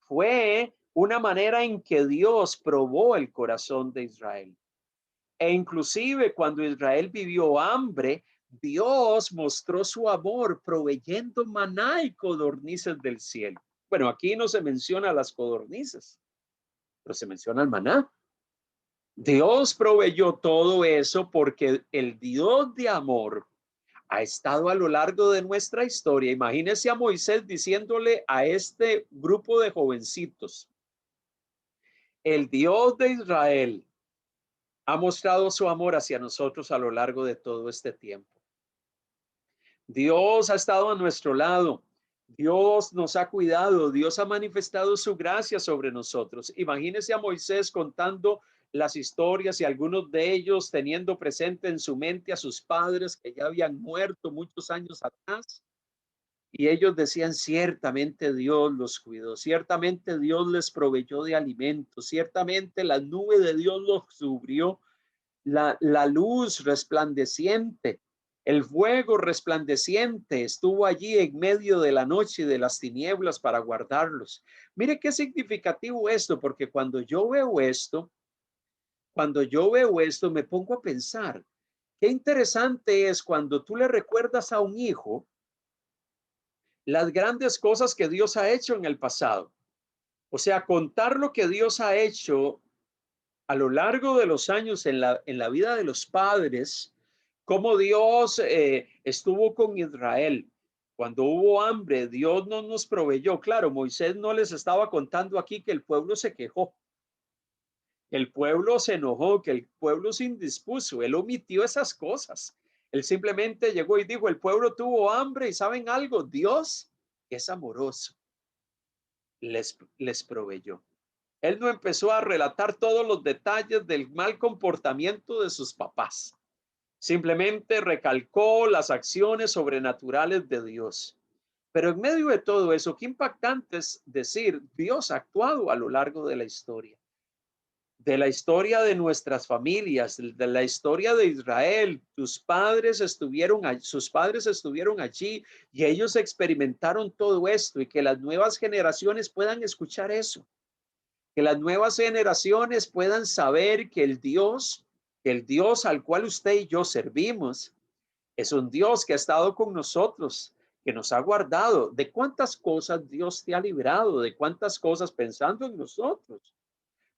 fue una manera en que Dios probó el corazón de Israel. E inclusive cuando Israel vivió hambre, Dios mostró su amor proveyendo maná y codornices del cielo. Bueno, aquí no se menciona las codornices, pero se menciona el maná. Dios proveyó todo eso porque el Dios de amor ha estado a lo largo de nuestra historia. Imagínese a Moisés diciéndole a este grupo de jovencitos: el Dios de Israel ha mostrado su amor hacia nosotros a lo largo de todo este tiempo. Dios ha estado a nuestro lado. Dios nos ha cuidado. Dios ha manifestado su gracia sobre nosotros. Imagínese a Moisés contando las historias y algunos de ellos teniendo presente en su mente a sus padres que ya habían muerto muchos años atrás. Y ellos decían: ciertamente Dios los cuidó, ciertamente Dios les proveyó de alimentos, ciertamente la nube de Dios los cubrió, la luz resplandeciente, el fuego resplandeciente estuvo allí en medio de la noche y de las tinieblas para guardarlos. Mire qué significativo esto, porque cuando yo veo esto, me pongo a pensar, qué interesante es cuando tú le recuerdas a un hijo las grandes cosas que Dios ha hecho en el pasado. O sea, contar lo que Dios ha hecho a lo largo de los años en la vida de los padres, cómo Dios estuvo con Israel. Cuando hubo hambre, Dios no nos proveyó. Claro, Moisés no les estaba contando aquí que el pueblo se quejó, el pueblo se enojó, que el pueblo se indispuso. Él omitió esas cosas. Él simplemente llegó y dijo: el pueblo tuvo hambre y ¿saben algo? Dios es amoroso. Les proveyó. Él no empezó a relatar todos los detalles del mal comportamiento de sus papás. Simplemente recalcó las acciones sobrenaturales de Dios. Pero en medio de todo eso, qué impactante es decir: Dios ha actuado a lo largo de la historia de nuestras familias, de la historia de Israel. Sus padres estuvieron allí y ellos experimentaron todo esto, y que las nuevas generaciones puedan escuchar eso. Que las nuevas generaciones puedan saber que el Dios al cual usted y yo servimos es un Dios que ha estado con nosotros, que nos ha guardado. ¿De cuántas cosas Dios te ha librado? ¿De cuántas cosas, pensando en nosotros?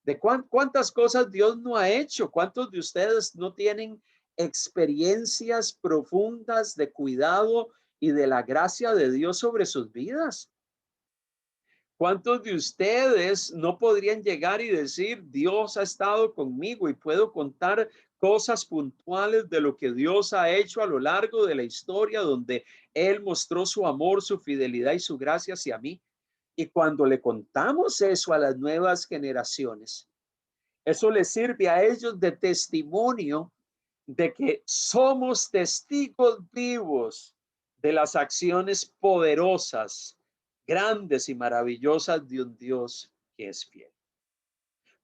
¿De cuántas cosas Dios no ha hecho? ¿Cuántos de ustedes no tienen experiencias profundas de cuidado y de la gracia de Dios sobre sus vidas? ¿Cuántos de ustedes no podrían llegar y decir: Dios ha estado conmigo y puedo contar cosas puntuales de lo que Dios ha hecho a lo largo de la historia, donde Él mostró su amor, su fidelidad y su gracia hacia mí? Y cuando le contamos eso a las nuevas generaciones, eso les sirve a ellos de testimonio de que somos testigos vivos de las acciones poderosas, grandes y maravillosas de un Dios que es fiel.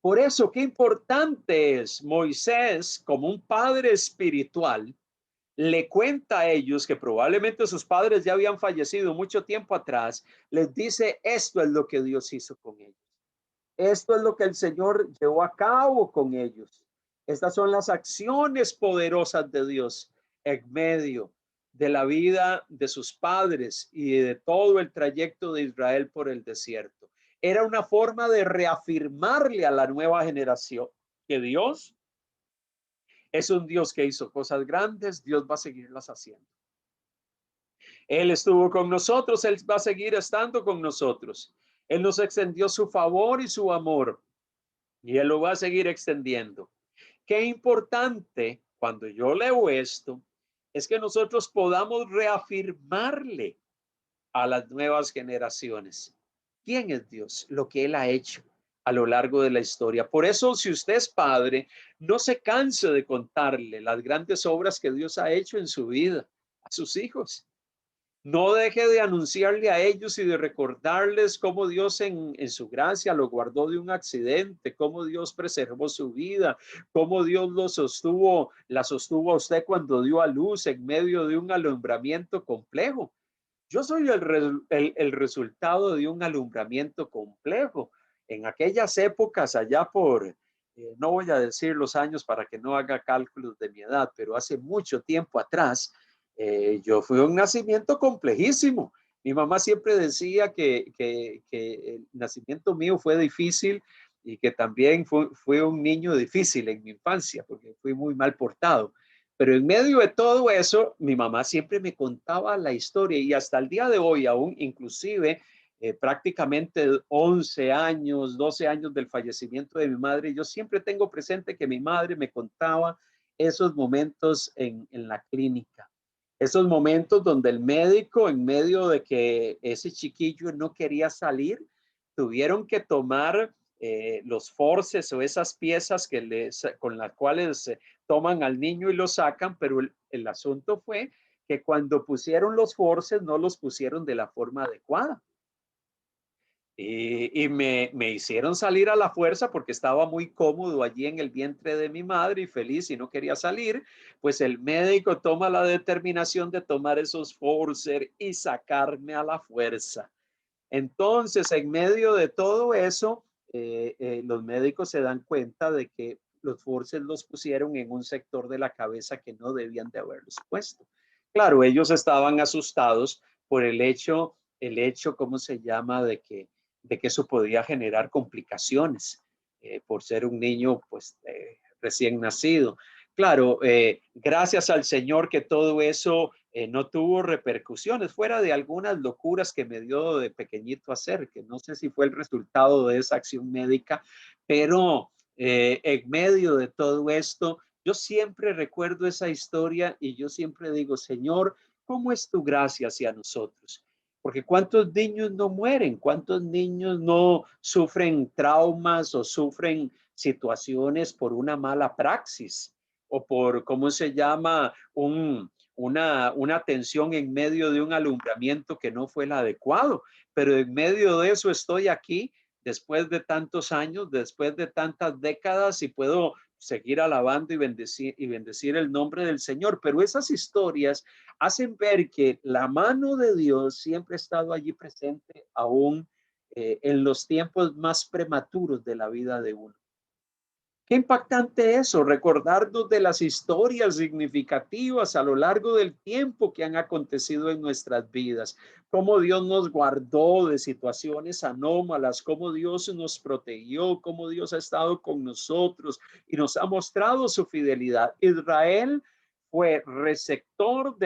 Por eso, qué importante es Moisés, como un padre espiritual, le cuenta a ellos, que probablemente sus padres ya habían fallecido mucho tiempo atrás, les dice: esto es lo que Dios hizo con ellos. Esto es lo que el Señor llevó a cabo con ellos. Estas son las acciones poderosas de Dios en medio de la vida de sus padres y de todo el trayecto de Israel por el desierto. Era una forma de reafirmarle a la nueva generación que Dios Es un Dios que hizo cosas grandes, Dios va a seguirlas haciendo. Él estuvo con nosotros, Él va a seguir estando con nosotros. Él nos extendió su favor y su amor y Él lo va a seguir extendiendo. Qué importante cuando yo leo esto es que nosotros podamos reafirmarle a las nuevas generaciones quién es Dios, lo que Él ha hecho a lo largo de la historia. Por eso, si usted es padre, no se canse de contarle las grandes obras que Dios ha hecho en su vida a sus hijos. No deje de anunciarle a ellos y de recordarles cómo Dios en su gracia lo guardó de un accidente, cómo Dios preservó su vida, cómo Dios la sostuvo a usted cuando dio a luz en medio de un alumbramiento complejo. Yo soy el resultado de un alumbramiento complejo. En aquellas épocas, allá por, no voy a decir los años para que no haga cálculos de mi edad, pero hace mucho tiempo atrás, yo fui un nacimiento complejísimo. Mi mamá siempre decía que el nacimiento mío fue difícil y que también fue un niño difícil en mi infancia porque fui muy mal portado. Pero en medio de todo eso, mi mamá siempre me contaba la historia y hasta el día de hoy aún, inclusive prácticamente 11 años, 12 años del fallecimiento de mi madre, yo siempre tengo presente que mi madre me contaba esos momentos en la clínica. Esos momentos donde el médico, en medio de que ese chiquillo no quería salir, tuvieron que tomar los forces o esas piezas con las cuales toman al niño y lo sacan, pero el asunto fue que cuando pusieron los forces no los pusieron de la forma adecuada. Y me hicieron salir a la fuerza porque estaba muy cómodo allí en el vientre de mi madre y feliz y no quería salir. Pues el médico toma la determinación de tomar esos forceps y sacarme a la fuerza. Entonces, en medio de todo eso, los médicos se dan cuenta de que los forceps los pusieron en un sector de la cabeza que no debían de haberlos puesto. Claro, ellos estaban asustados por el hecho, ¿cómo se llama? De que eso podía generar complicaciones por ser un niño, pues, recién nacido. Claro, gracias al Señor que todo eso no tuvo repercusiones, fuera de algunas locuras que me dio de pequeñito hacer, que no sé si fue el resultado de esa acción médica, pero en medio de todo esto, yo siempre recuerdo esa historia y yo siempre digo, Señor, ¿cómo es tu gracia hacia nosotros? Porque cuántos niños no mueren, cuántos niños no sufren traumas o sufren situaciones por una mala praxis o por, ¿cómo se llama? Una atención en medio de un alumbramiento que no fue el adecuado. Pero en medio de eso estoy aquí después de tantos años, después de tantas décadas y puedo seguir alabando y bendecir el nombre del Señor. Pero esas historias hacen ver que la mano de Dios siempre ha estado allí presente aún en los tiempos más prematuros de la vida de uno. Qué impactante eso, recordarnos de las historias significativas a lo largo del tiempo que han acontecido en nuestras vidas, cómo Dios nos guardó de situaciones anómalas, cómo Dios nos protegió, cómo Dios ha estado con nosotros y nos ha mostrado su fidelidad. Israel fue receptor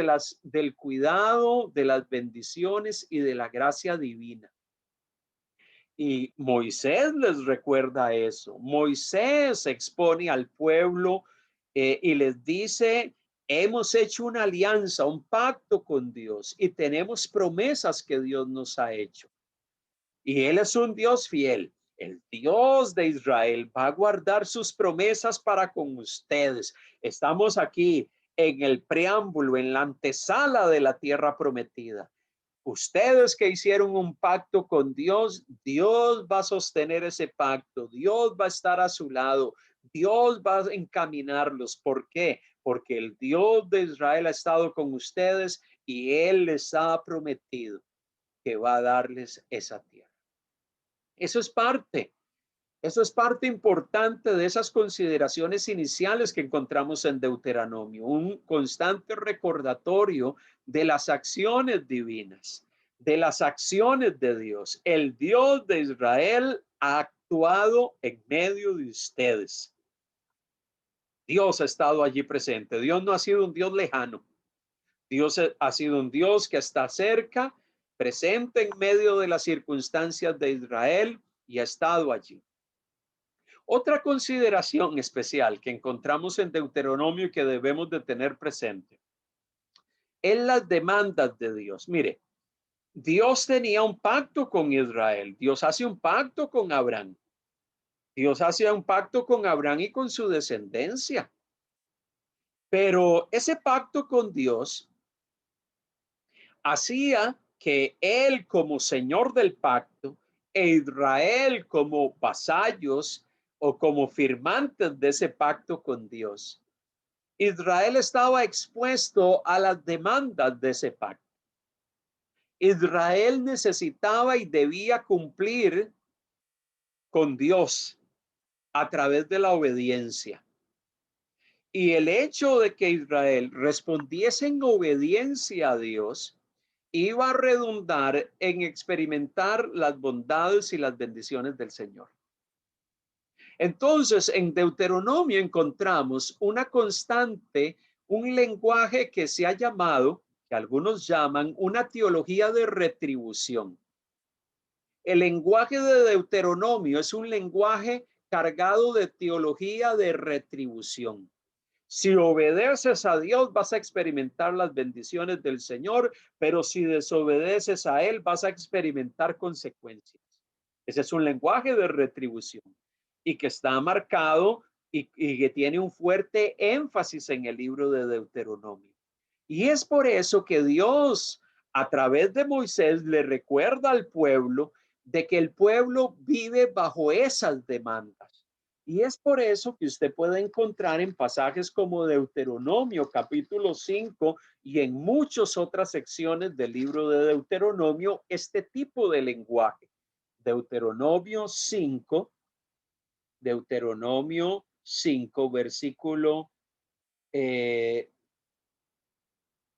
del cuidado, de las bendiciones y de la gracia divina. Y Moisés les recuerda eso. Moisés expone al pueblo y les dice, hemos hecho una alianza, un pacto con Dios y tenemos promesas que Dios nos ha hecho. Y Él es un Dios fiel. El Dios de Israel va a guardar sus promesas para con ustedes. Estamos aquí en el preámbulo, en la antesala de la tierra prometida. Ustedes que hicieron un pacto con Dios, Dios va a sostener ese pacto, Dios va a estar a su lado, Dios va a encaminarlos. ¿Por qué? Porque el Dios de Israel ha estado con ustedes y Él les ha prometido que va a darles esa tierra. Eso es parte importante de esas consideraciones iniciales que encontramos en Deuteronomio, un constante recordatorio de las acciones divinas, de las acciones de Dios. El Dios de Israel ha actuado en medio de ustedes. Dios ha estado allí presente. Dios no ha sido un Dios lejano. Dios ha sido un Dios que está cerca, presente en medio de las circunstancias de Israel y ha estado allí. Otra consideración especial que encontramos en Deuteronomio y que debemos de tener presente es las demandas de Dios. Mire, Dios tenía un pacto con Israel. Dios hace un pacto con Abraham. Dios hace un pacto con Abraham y con su descendencia. Pero ese pacto con Dios hacía que él como señor del pacto e Israel como vasallos o como firmantes de ese pacto con Dios. Israel estaba expuesto a las demandas de ese pacto. Israel necesitaba y debía cumplir con Dios a través de la obediencia. Y el hecho de que Israel respondiese en obediencia a Dios iba a redundar en experimentar las bondades y las bendiciones del Señor. Entonces, en Deuteronomio encontramos una constante, un lenguaje que se ha llamado, que algunos llaman una teología de retribución. El lenguaje de Deuteronomio es un lenguaje cargado de teología de retribución. Si obedeces a Dios, vas a experimentar las bendiciones del Señor, pero si desobedeces a Él, vas a experimentar consecuencias. Ese es un lenguaje de retribución y que está marcado y que tiene un fuerte énfasis en el libro de Deuteronomio. Y es por eso que Dios, a través de Moisés, le recuerda al pueblo de que el pueblo vive bajo esas demandas. Y es por eso que usted puede encontrar en pasajes como Deuteronomio capítulo 5 y en muchas otras secciones del libro de Deuteronomio este tipo de lenguaje. Deuteronomio 5, versículo,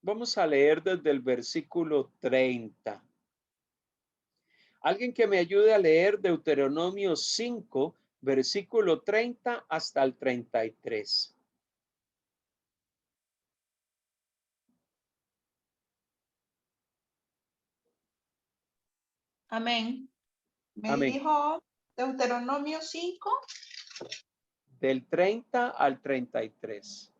vamos a leer desde el versículo 30. Alguien que me ayude a leer Deuteronomio 5, versículo 30 hasta el 33. Amén. Me Amén. dijo Deuteronomio 5. Del 30 al 33.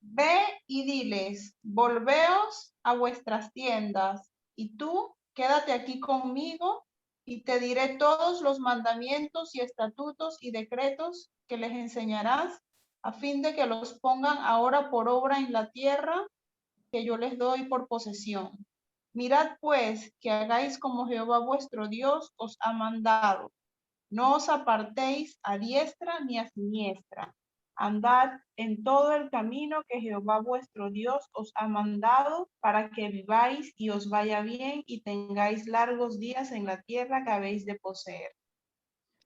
Ve y diles, volveos a vuestras tiendas, y tú quédate aquí conmigo, y te diré todos los mandamientos y estatutos y decretos que les enseñarás, a fin de que los pongan ahora por obra en la tierra que yo les doy por posesión. Mirad pues que hagáis como Jehová vuestro Dios os ha mandado. No os apartéis a diestra ni a siniestra. Andad en todo el camino que Jehová vuestro Dios os ha mandado, para que viváis y os vaya bien y tengáis largos días en la tierra que habéis de poseer.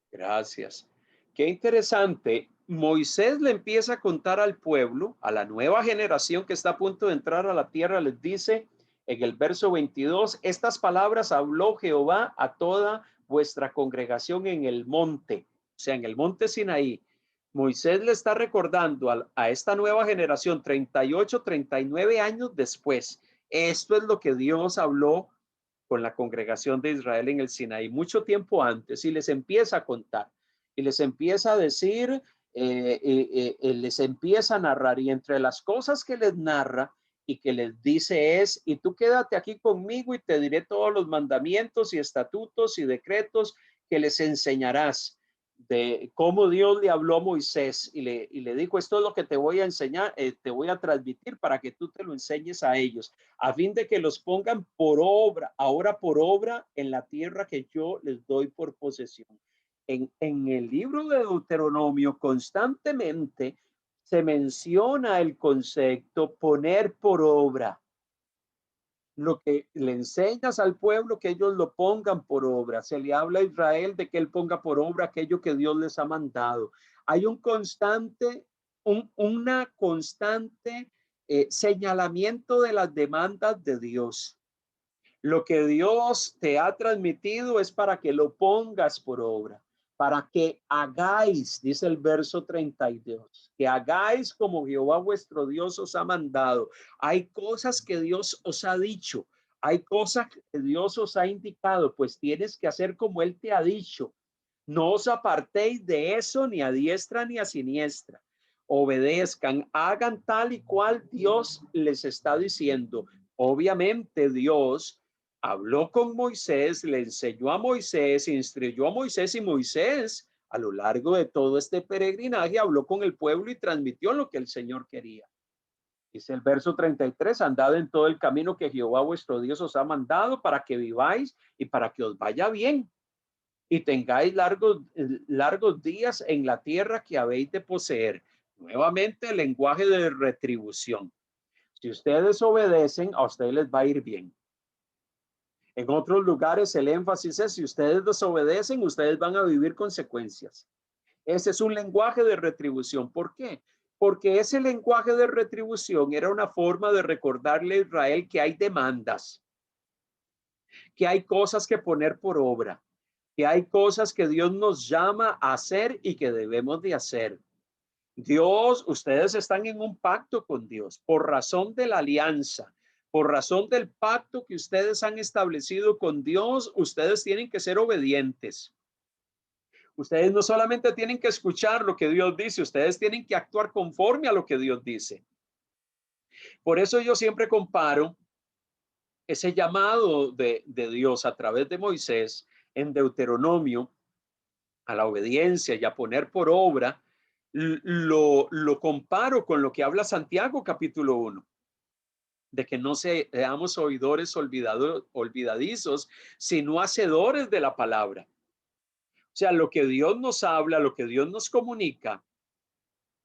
Gracias. Qué interesante. Moisés le empieza a contar al pueblo, a la nueva generación que está a punto de entrar a la tierra, les dice en el verso 22, estas palabras habló Jehová a toda vuestra congregación en el monte, o sea, en el monte Sinaí. Moisés le está recordando a esta nueva generación 38, 39 años después. Esto es lo que Dios habló con la congregación de Israel en el Sinaí mucho tiempo antes y les empieza a contar y les empieza a decir, les empieza a narrar y entre las cosas que les narra y que les dice es, y tú quédate aquí conmigo y te diré todos los mandamientos y estatutos y decretos que les enseñarás, de cómo Dios le habló a Moisés y le dijo, esto es lo que te voy a enseñar, te voy a transmitir para que tú te lo enseñes a ellos, a fin de que los pongan por obra, ahora por obra en la tierra que yo les doy por posesión. En el libro de Deuteronomio constantemente se menciona el concepto poner por obra. Lo que le enseñas al pueblo que ellos lo pongan por obra. Se le habla a Israel de que él ponga por obra aquello que Dios les ha mandado. Hay un constante, una constante señalamiento de las demandas de Dios. Lo que Dios te ha transmitido es para que lo pongas por obra. para que hagáis, dice el verso 32, que hagáis como Jehová vuestro Dios os ha mandado. Hay cosas que Dios os ha dicho, hay cosas que Dios os ha indicado, pues tienes que hacer como Él te ha dicho. No os apartéis de eso ni a diestra ni a siniestra. Obedezcan, hagan tal y cual Dios les está diciendo. Obviamente Dios habló con Moisés, le enseñó a Moisés, instruyó a Moisés, y Moisés a lo largo de todo este peregrinaje habló con el pueblo y transmitió lo que el Señor quería. Dice el verso 33, andad en todo el camino que Jehová vuestro Dios os ha mandado para que viváis y para que os vaya bien y tengáis largos días en la tierra que habéis de poseer. Nuevamente el lenguaje de retribución. Si ustedes obedecen, a ustedes les va a ir bien. En otros lugares el énfasis es, si ustedes desobedecen, ustedes van a vivir consecuencias. Ese es un lenguaje de retribución. ¿Por qué? Porque ese lenguaje de retribución era una forma de recordarle a Israel que hay demandas, que hay cosas que poner por obra, que hay cosas que Dios nos llama a hacer y que debemos de hacer. Dios, ustedes están en un pacto con Dios por razón de la alianza, por razón del pacto que ustedes han establecido con Dios. Ustedes tienen que ser obedientes. Ustedes no solamente tienen que escuchar lo que Dios dice, ustedes tienen que actuar conforme a lo que Dios dice. Por eso yo siempre comparo ese llamado de Dios a través de Moisés en Deuteronomio a la obediencia y a poner por obra, lo comparo con lo que habla Santiago capítulo 1, de que no seamos oidores olvidadizos, sino hacedores de la palabra. O sea, lo que Dios nos habla, lo que Dios nos comunica,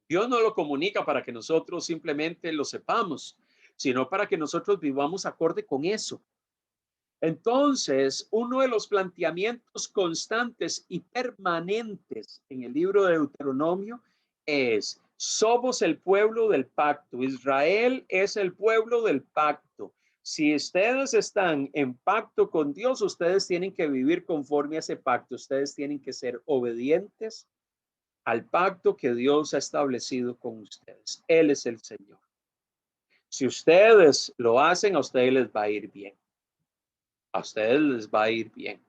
Dios no lo comunica para que nosotros simplemente lo sepamos, sino para que nosotros vivamos acorde con eso. Entonces, uno de los planteamientos constantes y permanentes en el libro de Deuteronomio es: somos el pueblo del pacto. Israel es el pueblo del pacto. Si ustedes están en pacto con Dios, ustedes tienen que vivir conforme a ese pacto. Ustedes tienen que ser obedientes al pacto que Dios ha establecido con ustedes. Él es el Señor. Si ustedes lo hacen, a ustedes les va a ir bien. A ustedes les va a ir bien.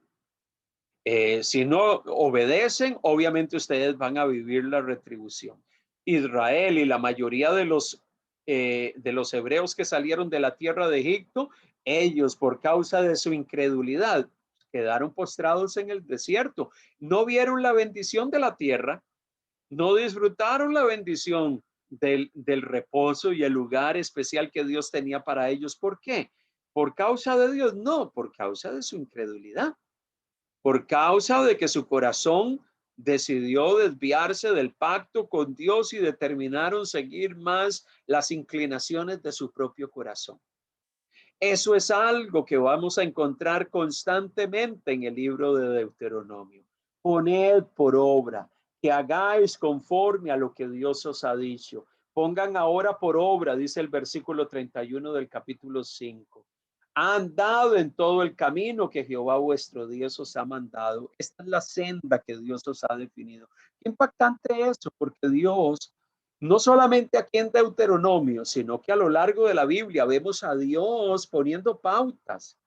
Si no obedecen, obviamente ustedes van a vivir la retribución. Israel y la mayoría de los hebreos que salieron de la tierra de Egipto, ellos por causa de su incredulidad quedaron postrados en el desierto. No vieron la bendición de la tierra, no disfrutaron la bendición del reposo y el lugar especial que Dios tenía para ellos. ¿Por qué? ¿Por causa de Dios? No, por causa de su incredulidad. Por causa de que su corazón decidió desviarse del pacto con Dios y determinaron seguir más las inclinaciones de su propio corazón. Eso es algo que vamos a encontrar constantemente en el libro de Deuteronomio. Poned por obra, que hagáis conforme a lo que Dios os ha dicho. Pongan ahora por obra, dice el versículo 31 del capítulo 5. Han andado en todo el camino que Jehová vuestro Dios os ha mandado. Esta es la senda que Dios os ha definido. Qué impactante eso, porque Dios, no solamente aquí en Deuteronomio, sino que a lo largo de la Biblia vemos a Dios poniendo pautas.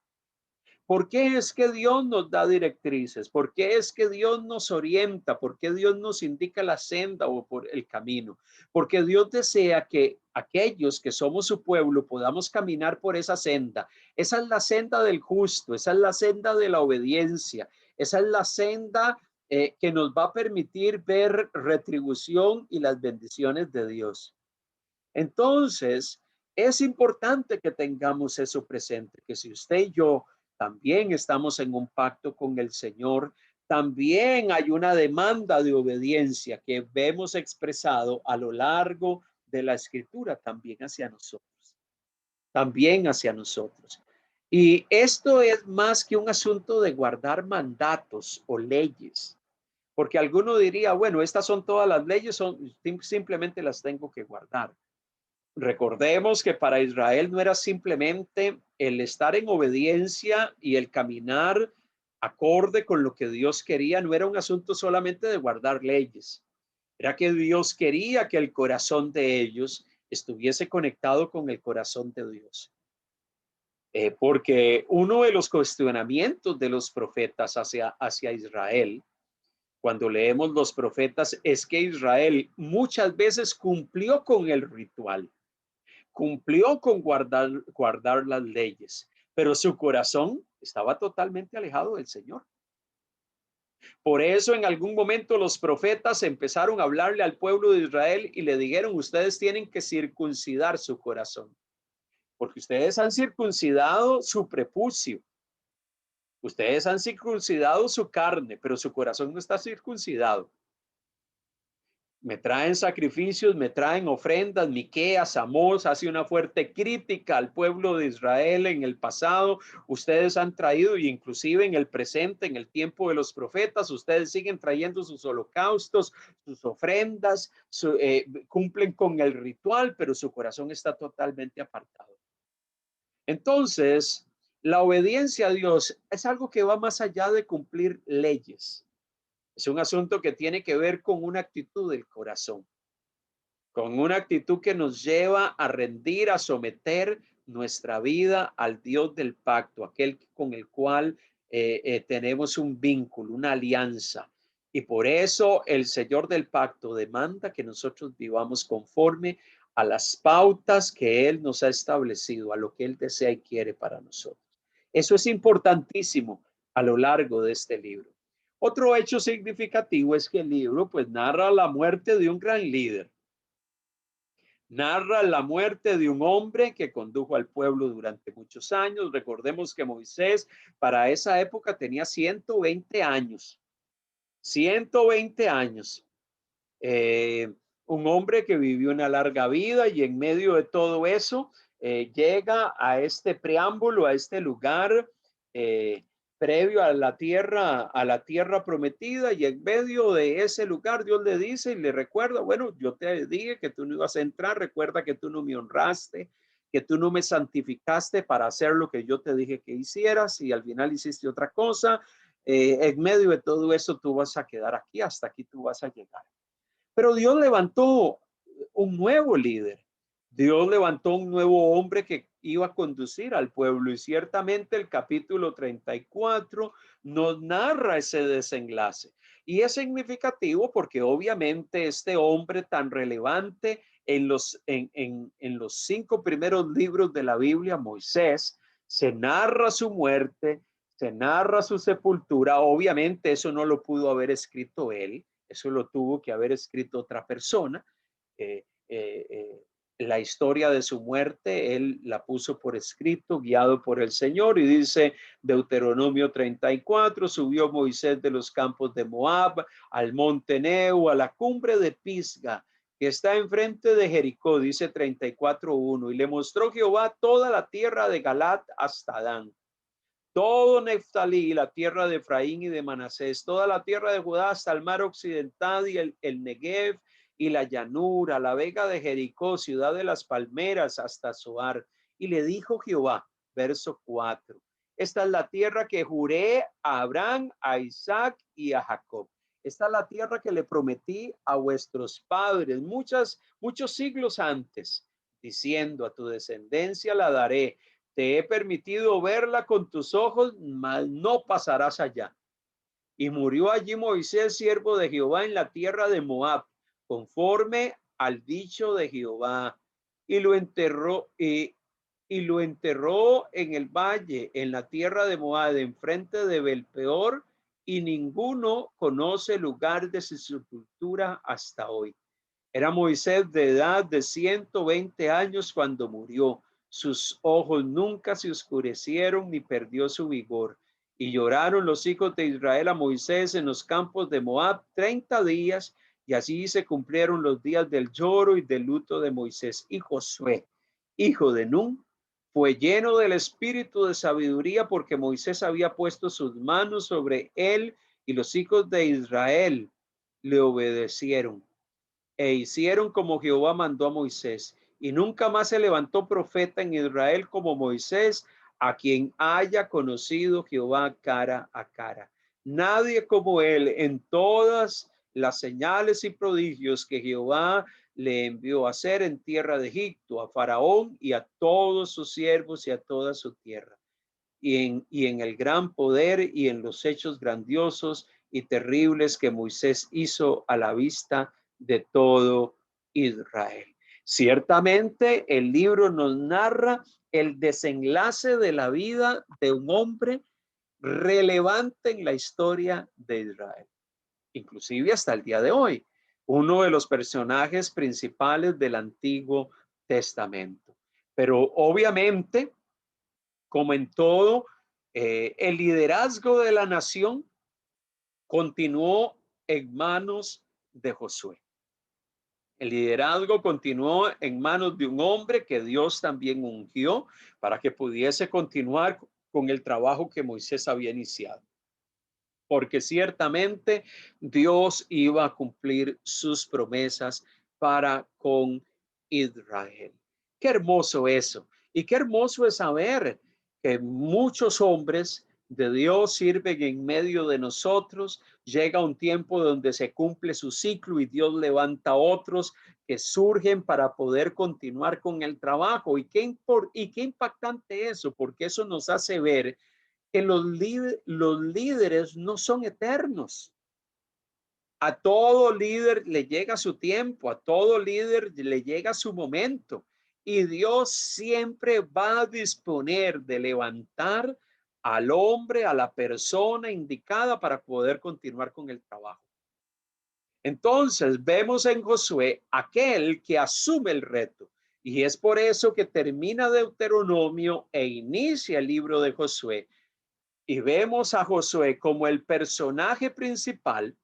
¿Por qué es que Dios nos da directrices? ¿Por qué es que Dios nos orienta? ¿Por qué Dios nos indica la senda o por el camino? Porque Dios desea que aquellos que somos su pueblo podamos caminar por esa senda. Esa es la senda del justo, esa es la senda de la obediencia, esa es la senda que nos va a permitir ver retribución y las bendiciones de Dios. Entonces, es importante que tengamos eso presente, que si usted y yo también estamos en un pacto con el Señor, también hay una demanda de obediencia que vemos expresado a lo largo de la Escritura también hacia nosotros, también hacia nosotros. Y esto es más que un asunto de guardar mandatos o leyes, porque alguno diría, bueno, estas son todas las leyes, simplemente las tengo que guardar. Recordemos que para Israel no era simplemente el estar en obediencia y el caminar acorde con lo que Dios quería. No era un asunto solamente de guardar leyes, era que Dios quería que el corazón de ellos estuviese conectado con el corazón de Dios. Porque uno de los cuestionamientos de los profetas hacia Israel, cuando leemos los profetas, es que Israel muchas veces cumplió con el ritual, cumplió con guardar las leyes, pero su corazón estaba totalmente alejado del Señor. Por eso en algún momento los profetas empezaron a hablarle al pueblo de Israel y le dijeron: ustedes tienen que circuncidar su corazón, porque ustedes han circuncidado su prepucio, ustedes han circuncidado su carne, pero su corazón no está circuncidado. Me traen sacrificios, me traen ofrendas. Miqueas, Amós hace una fuerte crítica al pueblo de Israel en el pasado. Ustedes han traído, y inclusive en el presente, en el tiempo de los profetas, ustedes siguen trayendo sus holocaustos, sus ofrendas, cumplen con el ritual, pero su corazón está totalmente apartado. Entonces, la obediencia a Dios es algo que va más allá de cumplir leyes. Es un asunto que tiene que ver con una actitud del corazón, con una actitud que nos lleva a rendir, a someter nuestra vida al Dios del pacto, aquel con el cual tenemos un vínculo, una alianza. Y por eso el Señor del pacto demanda que nosotros vivamos conforme a las pautas que Él nos ha establecido, a lo que Él desea y quiere para nosotros. Eso es importantísimo a lo largo de este libro. Otro hecho significativo es que el libro pues narra la muerte de un gran líder. Narra la muerte de un hombre que condujo al pueblo durante muchos años. Recordemos que Moisés para esa época tenía 120 años. 120 años. Un hombre que vivió una larga vida y en medio de todo eso llega a este preámbulo, a este lugar previo a la tierra prometida, y en medio de ese lugar Dios le dice y le recuerda: bueno, yo te dije que tú no ibas a entrar, recuerda que tú no me honraste, que tú no me santificaste para hacer lo que yo te dije que hicieras, y al final hiciste otra cosa. En medio de todo eso tú vas a quedar aquí, hasta aquí tú vas a llegar. Pero Dios levantó un nuevo líder. Dios levantó un nuevo hombre que iba a conducir al pueblo, y ciertamente el capítulo 34 nos narra ese desenlace. Y es significativo porque obviamente este hombre tan relevante en los 5 primeros libros de la Biblia, Moisés, se narra su muerte, se narra su sepultura. Obviamente eso no lo pudo haber escrito él, eso lo tuvo que haber escrito otra persona. La historia de su muerte, él la puso por escrito, guiado por el Señor, y dice Deuteronomio 34, subió Moisés de los campos de Moab al monte Nebo, a la cumbre de Pisga, que está enfrente de Jericó, dice 34:1, y le mostró Jehová toda la tierra de Galat hasta Dan, todo Neftalí, la tierra de Efraín y de Manasés, toda la tierra de Judá hasta el mar occidental y el Negev y la llanura, la vega de Jericó, ciudad de las palmeras, hasta Zoar. Y le dijo Jehová, verso 4, esta es la tierra que juré a Abraham, a Isaac y a Jacob. Esta es la tierra que le prometí a vuestros padres muchos siglos antes, diciendo: a tu descendencia la daré. Te he permitido verla con tus ojos, mas no pasarás allá. Y murió allí Moisés, siervo de Jehová, en la tierra de Moab, conforme al dicho de Jehová, y lo enterró en el valle, en la tierra de Moab, enfrente de Belpeor, y ninguno conoce el lugar de su sepultura hasta hoy. Era Moisés de edad de 120 años cuando murió. Sus ojos nunca se oscurecieron ni perdió su vigor. Y lloraron los hijos de Israel a Moisés en los campos de Moab 30 días, y así se cumplieron los días del lloro y del luto de Moisés. Y Josué, hijo de Nun, fue lleno del espíritu de sabiduría, porque Moisés había puesto sus manos sobre él, y los hijos de Israel le obedecieron e hicieron como Jehová mandó a Moisés. Y nunca más se levantó profeta en Israel como Moisés, a quien haya conocido Jehová cara a cara. Nadie como él en todas las señales y prodigios que Jehová le envió a hacer en tierra de Egipto, a Faraón y a todos sus siervos y a toda su tierra. Y en el gran poder y en los hechos grandiosos y terribles que Moisés hizo a la vista de todo Israel. Ciertamente el libro nos narra el desenlace de la vida de un hombre relevante en la historia de Israel, inclusive hasta el día de hoy, uno de los personajes principales del Antiguo Testamento. Pero obviamente, como en todo, el liderazgo de la nación continuó en manos de Josué. El liderazgo continuó en manos de un hombre que Dios también ungió para que pudiese continuar con el trabajo que Moisés había iniciado. Porque ciertamente Dios iba a cumplir sus promesas para con Israel. Qué hermoso eso. Y qué hermoso es saber que muchos hombres de Dios sirven en medio de nosotros. Llega un tiempo donde se cumple su ciclo y Dios levanta a otros que surgen para poder continuar con el trabajo. Y qué impactante eso, porque eso nos hace ver que los líderes no son eternos. A todo líder le llega su tiempo, a todo líder le llega su momento. Y Dios siempre va a disponer de levantar al hombre, a la persona indicada para poder continuar con el trabajo. Entonces vemos en Josué aquel que asume el reto. Y es por eso que termina Deuteronomio e inicia el libro de Josué. Y vemos a Josué como el personaje principal,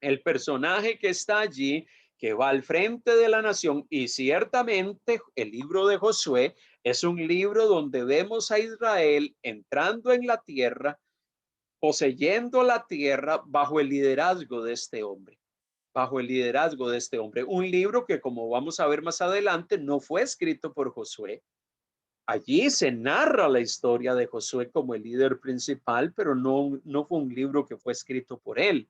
el personaje que está allí, que va al frente de la nación. Y ciertamente el libro de Josué es un libro donde vemos a Israel entrando en la tierra, poseyendo la tierra bajo el liderazgo de este hombre. Bajo el liderazgo de este hombre. Un libro que, como vamos a ver más adelante, no fue escrito por Josué. Allí se narra la historia de Josué como el líder principal, pero no fue un libro que fue escrito por él.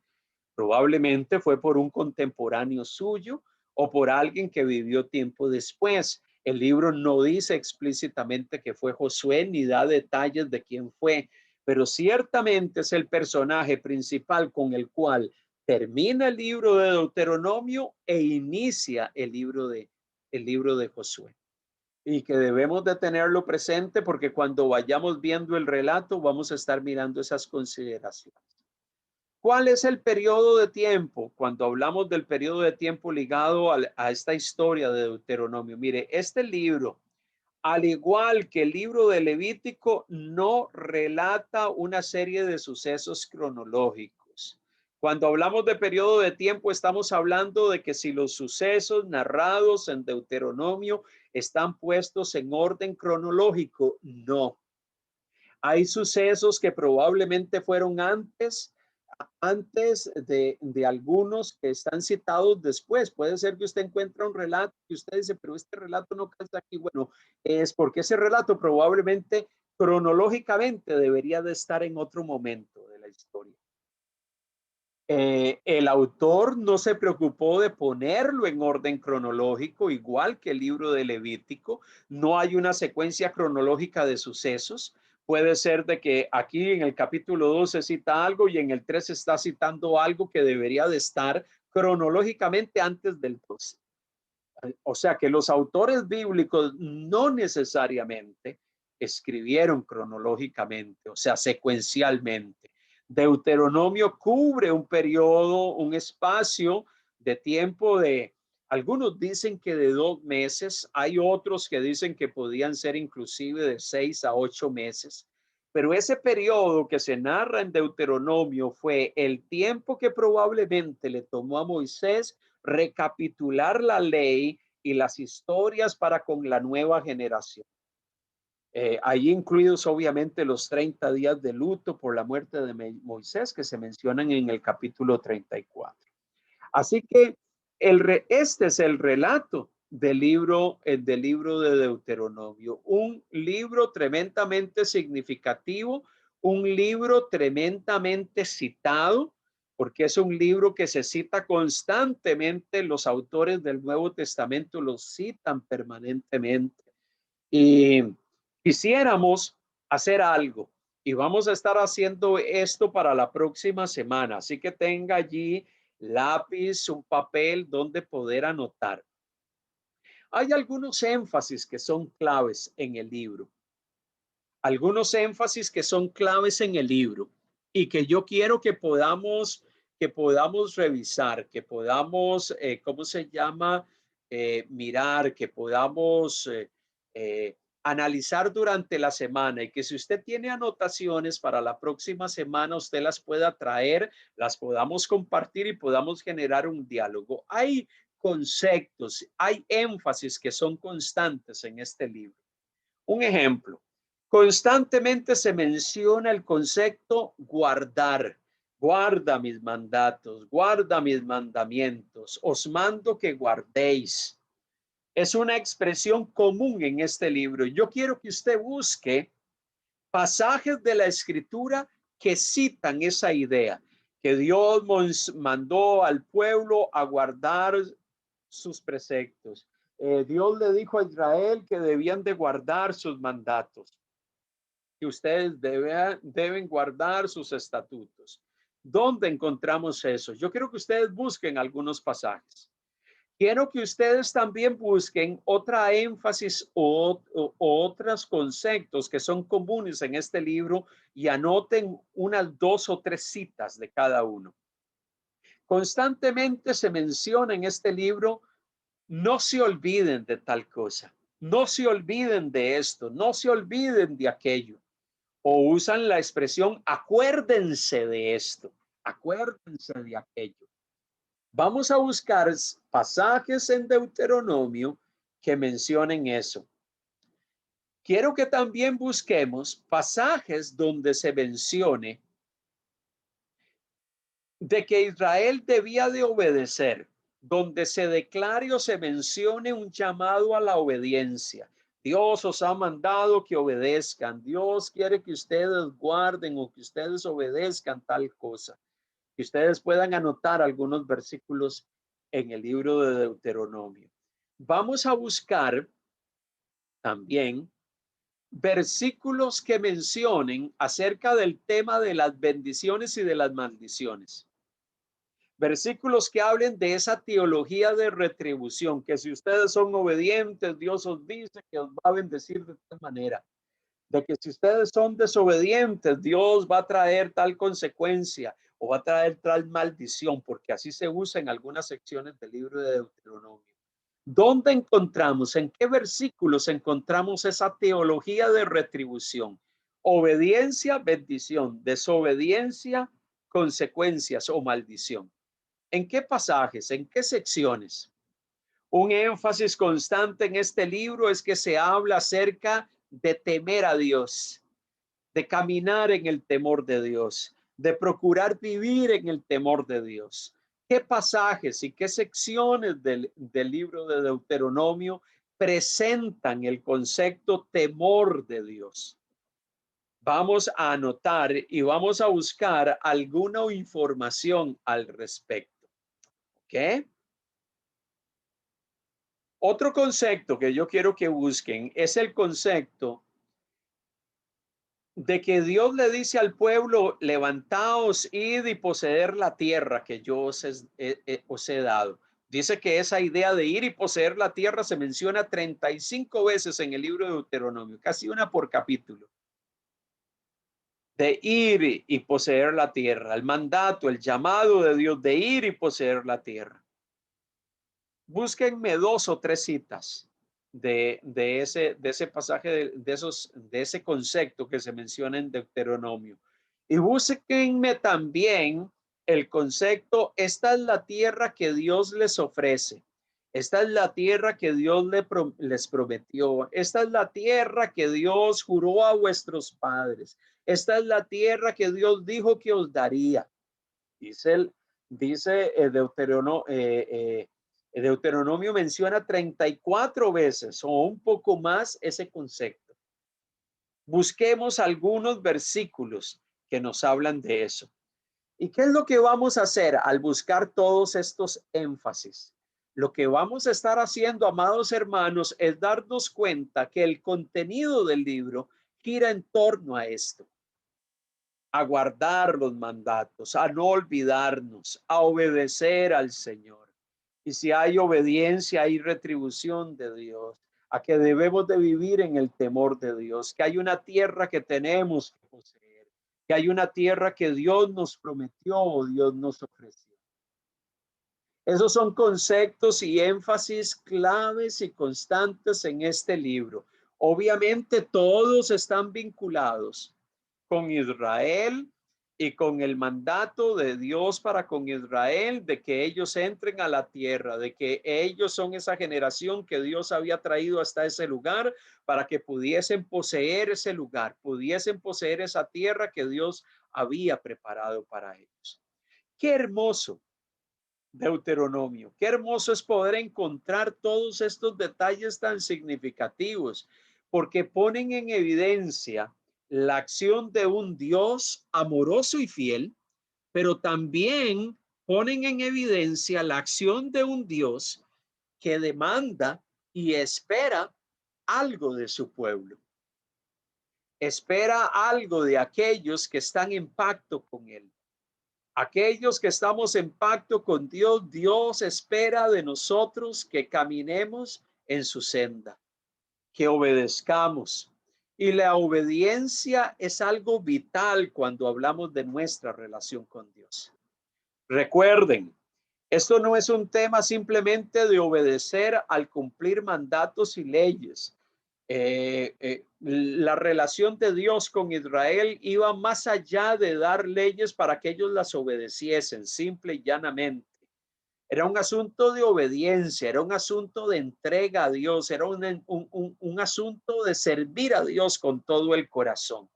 Probablemente fue por un contemporáneo suyo o por alguien que vivió tiempo después. El libro no dice explícitamente que fue Josué ni da detalles de quién fue, pero ciertamente es el personaje principal con el cual termina el libro de Deuteronomio e inicia el libro de Josué. Y que debemos de tenerlo presente porque cuando vayamos viendo el relato vamos a estar mirando esas consideraciones. ¿Cuál es el periodo de tiempo? Cuando hablamos del periodo de tiempo ligado a esta historia de Deuteronomio. Mire, este libro, al igual que el libro de Levítico, no relata una serie de sucesos cronológicos. Cuando hablamos de periodo de tiempo, estamos hablando de que si los sucesos narrados en Deuteronomio están puestos en orden cronológico, no. Hay sucesos que probablemente fueron antes de algunos que están citados después. Puede ser que usted encuentre un relato y usted dice, pero este relato no calza aquí. Bueno, es porque ese relato probablemente cronológicamente debería de estar en otro momento de la historia. El autor no se preocupó de ponerlo en orden cronológico, igual que el libro de Levítico. No hay una secuencia cronológica de sucesos. Puede ser de que aquí en el capítulo 2 se cita algo y en el 3 se está citando algo que debería de estar cronológicamente antes del 12. O sea que los autores bíblicos no necesariamente escribieron cronológicamente, o sea, secuencialmente. Deuteronomio cubre un periodo, un espacio de tiempo de, algunos dicen que de 2 meses, hay otros que dicen que podían ser inclusive de 6 a 8 meses. Pero ese periodo que se narra en Deuteronomio fue el tiempo que probablemente le tomó a Moisés recapitular la ley y las historias para con la nueva generación. Ahí incluidos obviamente los 30 días de luto por la muerte de Moisés que se mencionan en el capítulo 34. Así que este es el relato del libro de Deuteronomio. Un libro tremendamente significativo, un libro tremendamente citado, porque es un libro que se cita constantemente. Los autores del Nuevo Testamento lo citan permanentemente. Y quisiéramos hacer algo, y vamos a estar haciendo esto para la próxima semana. Así que tenga allí lápiz, un papel donde poder anotar. Hay algunos énfasis que son claves en el libro. Algunos énfasis que son claves en el libro y que yo quiero que podamos revisar, que podamos, ¿cómo se llama? Mirar, que podamos analizar durante la semana, y que si usted tiene anotaciones para la próxima semana, usted las pueda traer, las podamos compartir y podamos generar un diálogo. Hay conceptos, hay énfasis que son constantes en este libro. Un ejemplo, constantemente se menciona el concepto guardar. Guarda mis mandatos, guarda mis mandamientos, os mando que guardéis. Es una expresión común en este libro. Yo quiero que usted busque pasajes de la Escritura que citan esa idea, que Dios mandó al pueblo a guardar sus preceptos. Dios le dijo a Israel que debían de guardar sus mandatos, que ustedes deben guardar sus estatutos. ¿Dónde encontramos eso? Yo quiero que ustedes busquen algunos pasajes. Quiero que ustedes también busquen otra énfasis o otros conceptos que son comunes en este libro y anoten unas 2 o 3 citas de cada uno. Constantemente se menciona en este libro: no se olviden de tal cosa, no se olviden de esto, no se olviden de aquello. O usan la expresión: acuérdense de esto, acuérdense de aquello. Vamos a buscar pasajes en Deuteronomio que mencionen eso. Quiero que también busquemos pasajes donde se mencione de que Israel debía de obedecer, donde se declare o se mencione un llamado a la obediencia. Dios os ha mandado que obedezcan. Dios quiere que ustedes guarden o que ustedes obedezcan tal cosa. Que ustedes puedan anotar algunos versículos en el libro de Deuteronomio. Vamos a buscar también versículos que mencionen acerca del tema de las bendiciones y de las maldiciones. Versículos que hablen de esa teología de retribución, que si ustedes son obedientes, Dios os dice que os va a bendecir de tal manera. De que si ustedes son desobedientes, Dios va a traer tal consecuencia o va a traer tal maldición, porque así se usa en algunas secciones del libro de Deuteronomio. ¿Dónde encontramos, en qué versículos encontramos esa teología de retribución? Obediencia, bendición; desobediencia, consecuencias o maldición. ¿En qué pasajes? ¿En qué secciones? Un énfasis constante en este libro es que se habla acerca de temer a Dios, de caminar en el temor de Dios, de procurar vivir en el temor de Dios. ¿Qué pasajes y qué secciones del libro de Deuteronomio presentan el concepto temor de Dios? Vamos a anotar y vamos a buscar alguna información al respecto. ¿Ok? Otro concepto que yo quiero que busquen es el concepto de que Dios le dice al pueblo: levantaos, id y poseer la tierra que yo os he dado. Dice que esa idea de ir y poseer la tierra se menciona 35 veces en el libro de Deuteronomio, casi una por capítulo. De ir y poseer la tierra, el mandato, el llamado de Dios de ir y poseer la tierra. Búsquenme 2 o 3 citas de ese pasaje, de ese concepto que se menciona en Deuteronomio. Y búsquenme también el concepto: esta es la tierra que Dios les ofrece. Esta es la tierra que Dios les prometió. Esta es la tierra que Dios juró a vuestros padres. Esta es la tierra que Dios dijo que os daría. Dice Deuteronomio, Deuteronomio menciona 34 veces o un poco más ese concepto. Busquemos algunos versículos que nos hablan de eso. ¿Y qué es lo que vamos a hacer al buscar todos estos énfasis? Lo que vamos a estar haciendo, amados hermanos, es darnos cuenta que el contenido del libro gira en torno a esto: a guardar los mandatos, a no olvidarnos, a obedecer al Señor. Y si hay obediencia, hay retribución de Dios, a que debemos de vivir en el temor de Dios, que hay una tierra que tenemos que poseer, que hay una tierra que Dios nos prometió o Dios nos ofreció. Esos son conceptos y énfasis claves y constantes en este libro. Obviamente todos están vinculados con Israel y con el mandato de Dios para con Israel, de que ellos entren a la tierra, de que ellos son esa generación que Dios había traído hasta ese lugar para que pudiesen poseer ese lugar, pudiesen poseer esa tierra que Dios había preparado para ellos. Qué hermoso Deuteronomio, qué hermoso es poder encontrar todos estos detalles tan significativos, porque ponen en evidencia la acción de un Dios amoroso y fiel, pero también ponen en evidencia la acción de un Dios que demanda y espera algo de su pueblo. Espera algo de aquellos que están en pacto con él. Aquellos que estamos en pacto con Dios, Dios espera de nosotros que caminemos en su senda, que obedezcamos. Y la obediencia es algo vital cuando hablamos de nuestra relación con Dios. Recuerden, esto no es un tema simplemente de obedecer al cumplir mandatos y leyes. La relación de Dios con Israel iba más allá de dar leyes para que ellos las obedeciesen, simple y llanamente. Era un asunto de obediencia, era un asunto de entrega a Dios, era un asunto de servir a Dios con todo el corazón.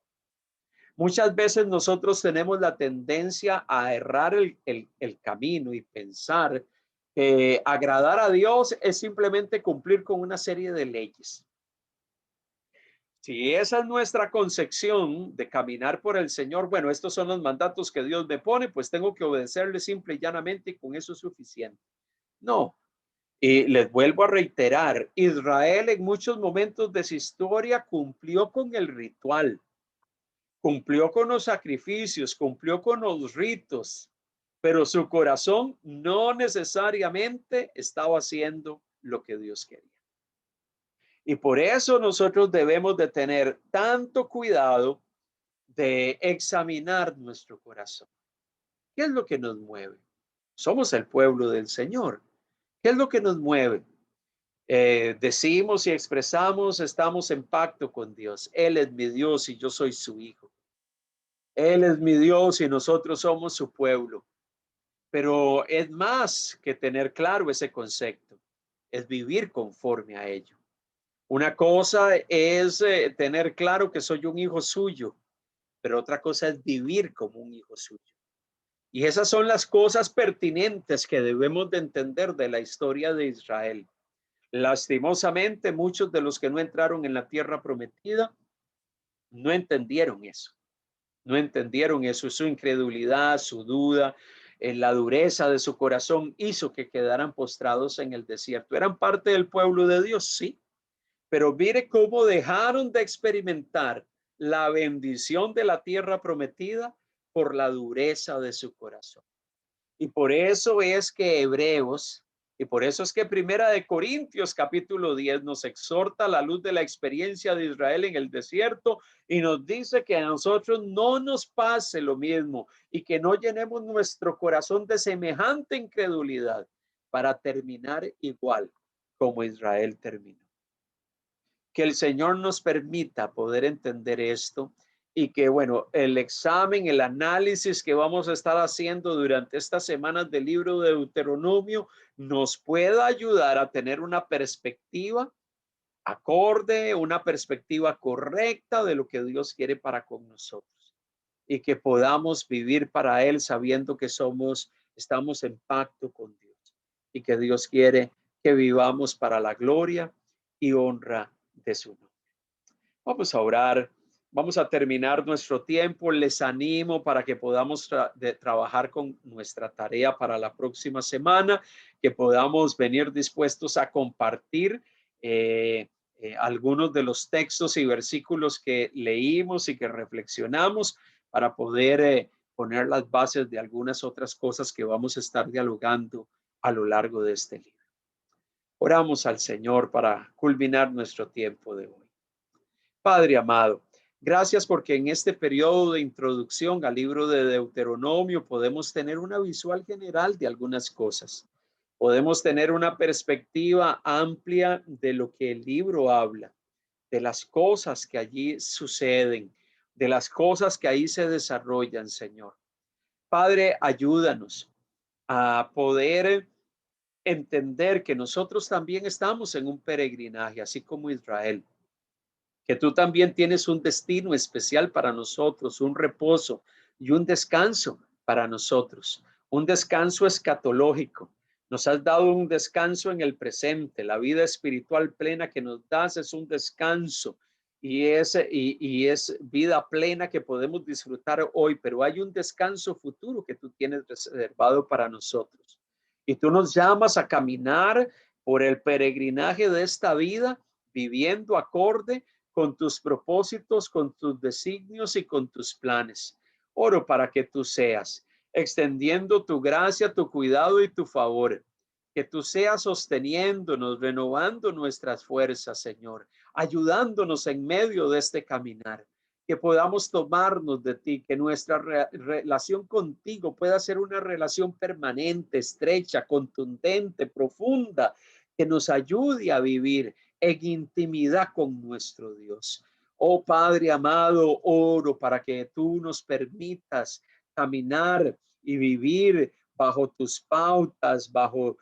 Muchas veces nosotros tenemos la tendencia a errar el camino y pensar que agradar a Dios es simplemente cumplir con una serie de leyes. Si esa es nuestra concepción de caminar por el Señor, bueno, estos son los mandatos que Dios me pone, pues tengo que obedecerle simple y llanamente y con eso es suficiente. No, y les vuelvo a reiterar, Israel en muchos momentos de su historia cumplió con el ritual, cumplió con los sacrificios, cumplió con los ritos, pero su corazón no necesariamente estaba haciendo lo que Dios quería. Y por eso nosotros debemos de tener tanto cuidado de examinar nuestro corazón. ¿Qué es lo que nos mueve? Somos el pueblo del Señor. ¿Qué es lo que nos mueve? Decimos y expresamos, estamos en pacto con Dios. Él es mi Dios y yo soy su hijo. Él es mi Dios y nosotros somos su pueblo. Pero es más que tener claro ese concepto, es vivir conforme a ello. Una cosa es tener claro que soy un hijo suyo, pero otra cosa es vivir como un hijo suyo. Y esas son las cosas pertinentes que debemos de entender de la historia de Israel. Lastimosamente, muchos de los que no entraron en la tierra prometida no entendieron eso. No entendieron eso. Su incredulidad, su duda, la dureza de su corazón hizo que quedaran postrados en el desierto. ¿Eran parte del pueblo de Dios? Sí. Pero mire cómo dejaron de experimentar la bendición de la tierra prometida por la dureza de su corazón. Y por eso es que Hebreos, y por eso es que Primera de Corintios capítulo 10 nos exhorta a la luz de la experiencia de Israel en el desierto y nos dice que a nosotros no nos pase lo mismo y que no llenemos nuestro corazón de semejante incredulidad para terminar igual como Israel terminó. Que el Señor nos permita poder entender esto y que, bueno, el examen, el análisis que vamos a estar haciendo durante estas semanas del libro de Deuteronomio nos pueda ayudar a tener una perspectiva acorde, una perspectiva correcta de lo que Dios quiere para con nosotros y que podamos vivir para Él sabiendo que estamos en pacto con Dios. y que Dios quiere que vivamos para la gloria y honra de su nombre. Vamos a orar. Vamos a terminar nuestro tiempo. Les animo para que podamos trabajar con nuestra tarea para la próxima semana, que podamos venir dispuestos a compartir algunos de los textos y versículos que leímos y que reflexionamos para poder poner las bases de algunas otras cosas que vamos a estar dialogando a lo largo de este libro. Oramos al Señor para culminar nuestro tiempo de hoy. Padre amado, gracias porque en este periodo de introducción al libro de Deuteronomio podemos tener una visual general de algunas cosas. Podemos tener una perspectiva amplia de lo que el libro habla, de las cosas que allí suceden, de las cosas que ahí se desarrollan, Señor. Padre, ayúdanos a poder entender que nosotros también estamos en un peregrinaje, así como Israel. Que tú también tienes un destino especial para nosotros, un reposo y un descanso para nosotros, un descanso escatológico. Nos has dado un descanso en el presente, la vida espiritual plena que nos das es un descanso y es vida plena que podemos disfrutar hoy, pero hay un descanso futuro que tú tienes reservado para nosotros. Y tú nos llamas a caminar por el peregrinaje de esta vida, viviendo acorde con tus propósitos, con tus designios y con tus planes. Oro para que tú seas extendiendo tu gracia, tu cuidado y tu favor. Que tú seas sosteniéndonos, renovando nuestras fuerzas, Señor, ayudándonos en medio de este caminar. Que podamos tomarnos de ti, que nuestra relación contigo pueda ser una relación permanente, estrecha, contundente, profunda, que nos ayude a vivir en intimidad con nuestro Dios. Oh Padre amado, oro para que tú nos permitas caminar y vivir bajo tus pautas, bajo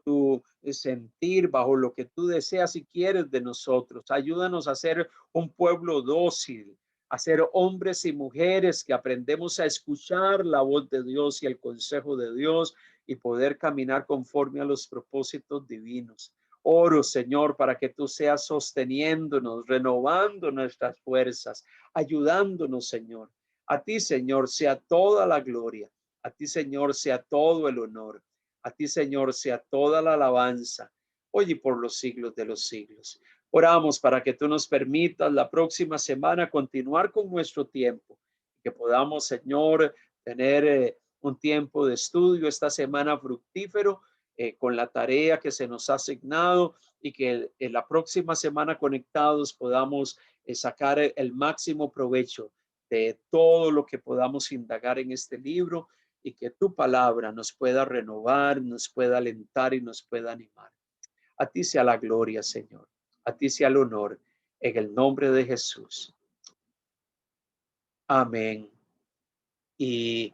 tu sentir, bajo lo que tú deseas y quieres de nosotros. Ayúdanos a ser un pueblo dócil, a ser hombres y mujeres que aprendemos a escuchar la voz de Dios y el consejo de Dios y poder caminar conforme a los propósitos divinos. Oro, Señor, para que tú seas sosteniéndonos, renovando nuestras fuerzas, ayudándonos, Señor. A ti, Señor, sea toda la gloria. A ti, Señor, sea todo el honor. A ti, Señor, sea toda la alabanza, hoy y por los siglos de los siglos. Oramos para que tú nos permitas la próxima semana continuar con nuestro tiempo, que podamos, Señor, tener un tiempo de estudio esta semana fructífero, con la tarea que se nos ha asignado y que en la próxima semana conectados podamos sacar el máximo provecho de todo lo que podamos indagar en este libro y que tu palabra nos pueda renovar, nos pueda alentar y nos pueda animar. A ti sea la gloria, Señor. A ti sea el honor en el nombre de Jesús. Amén. Y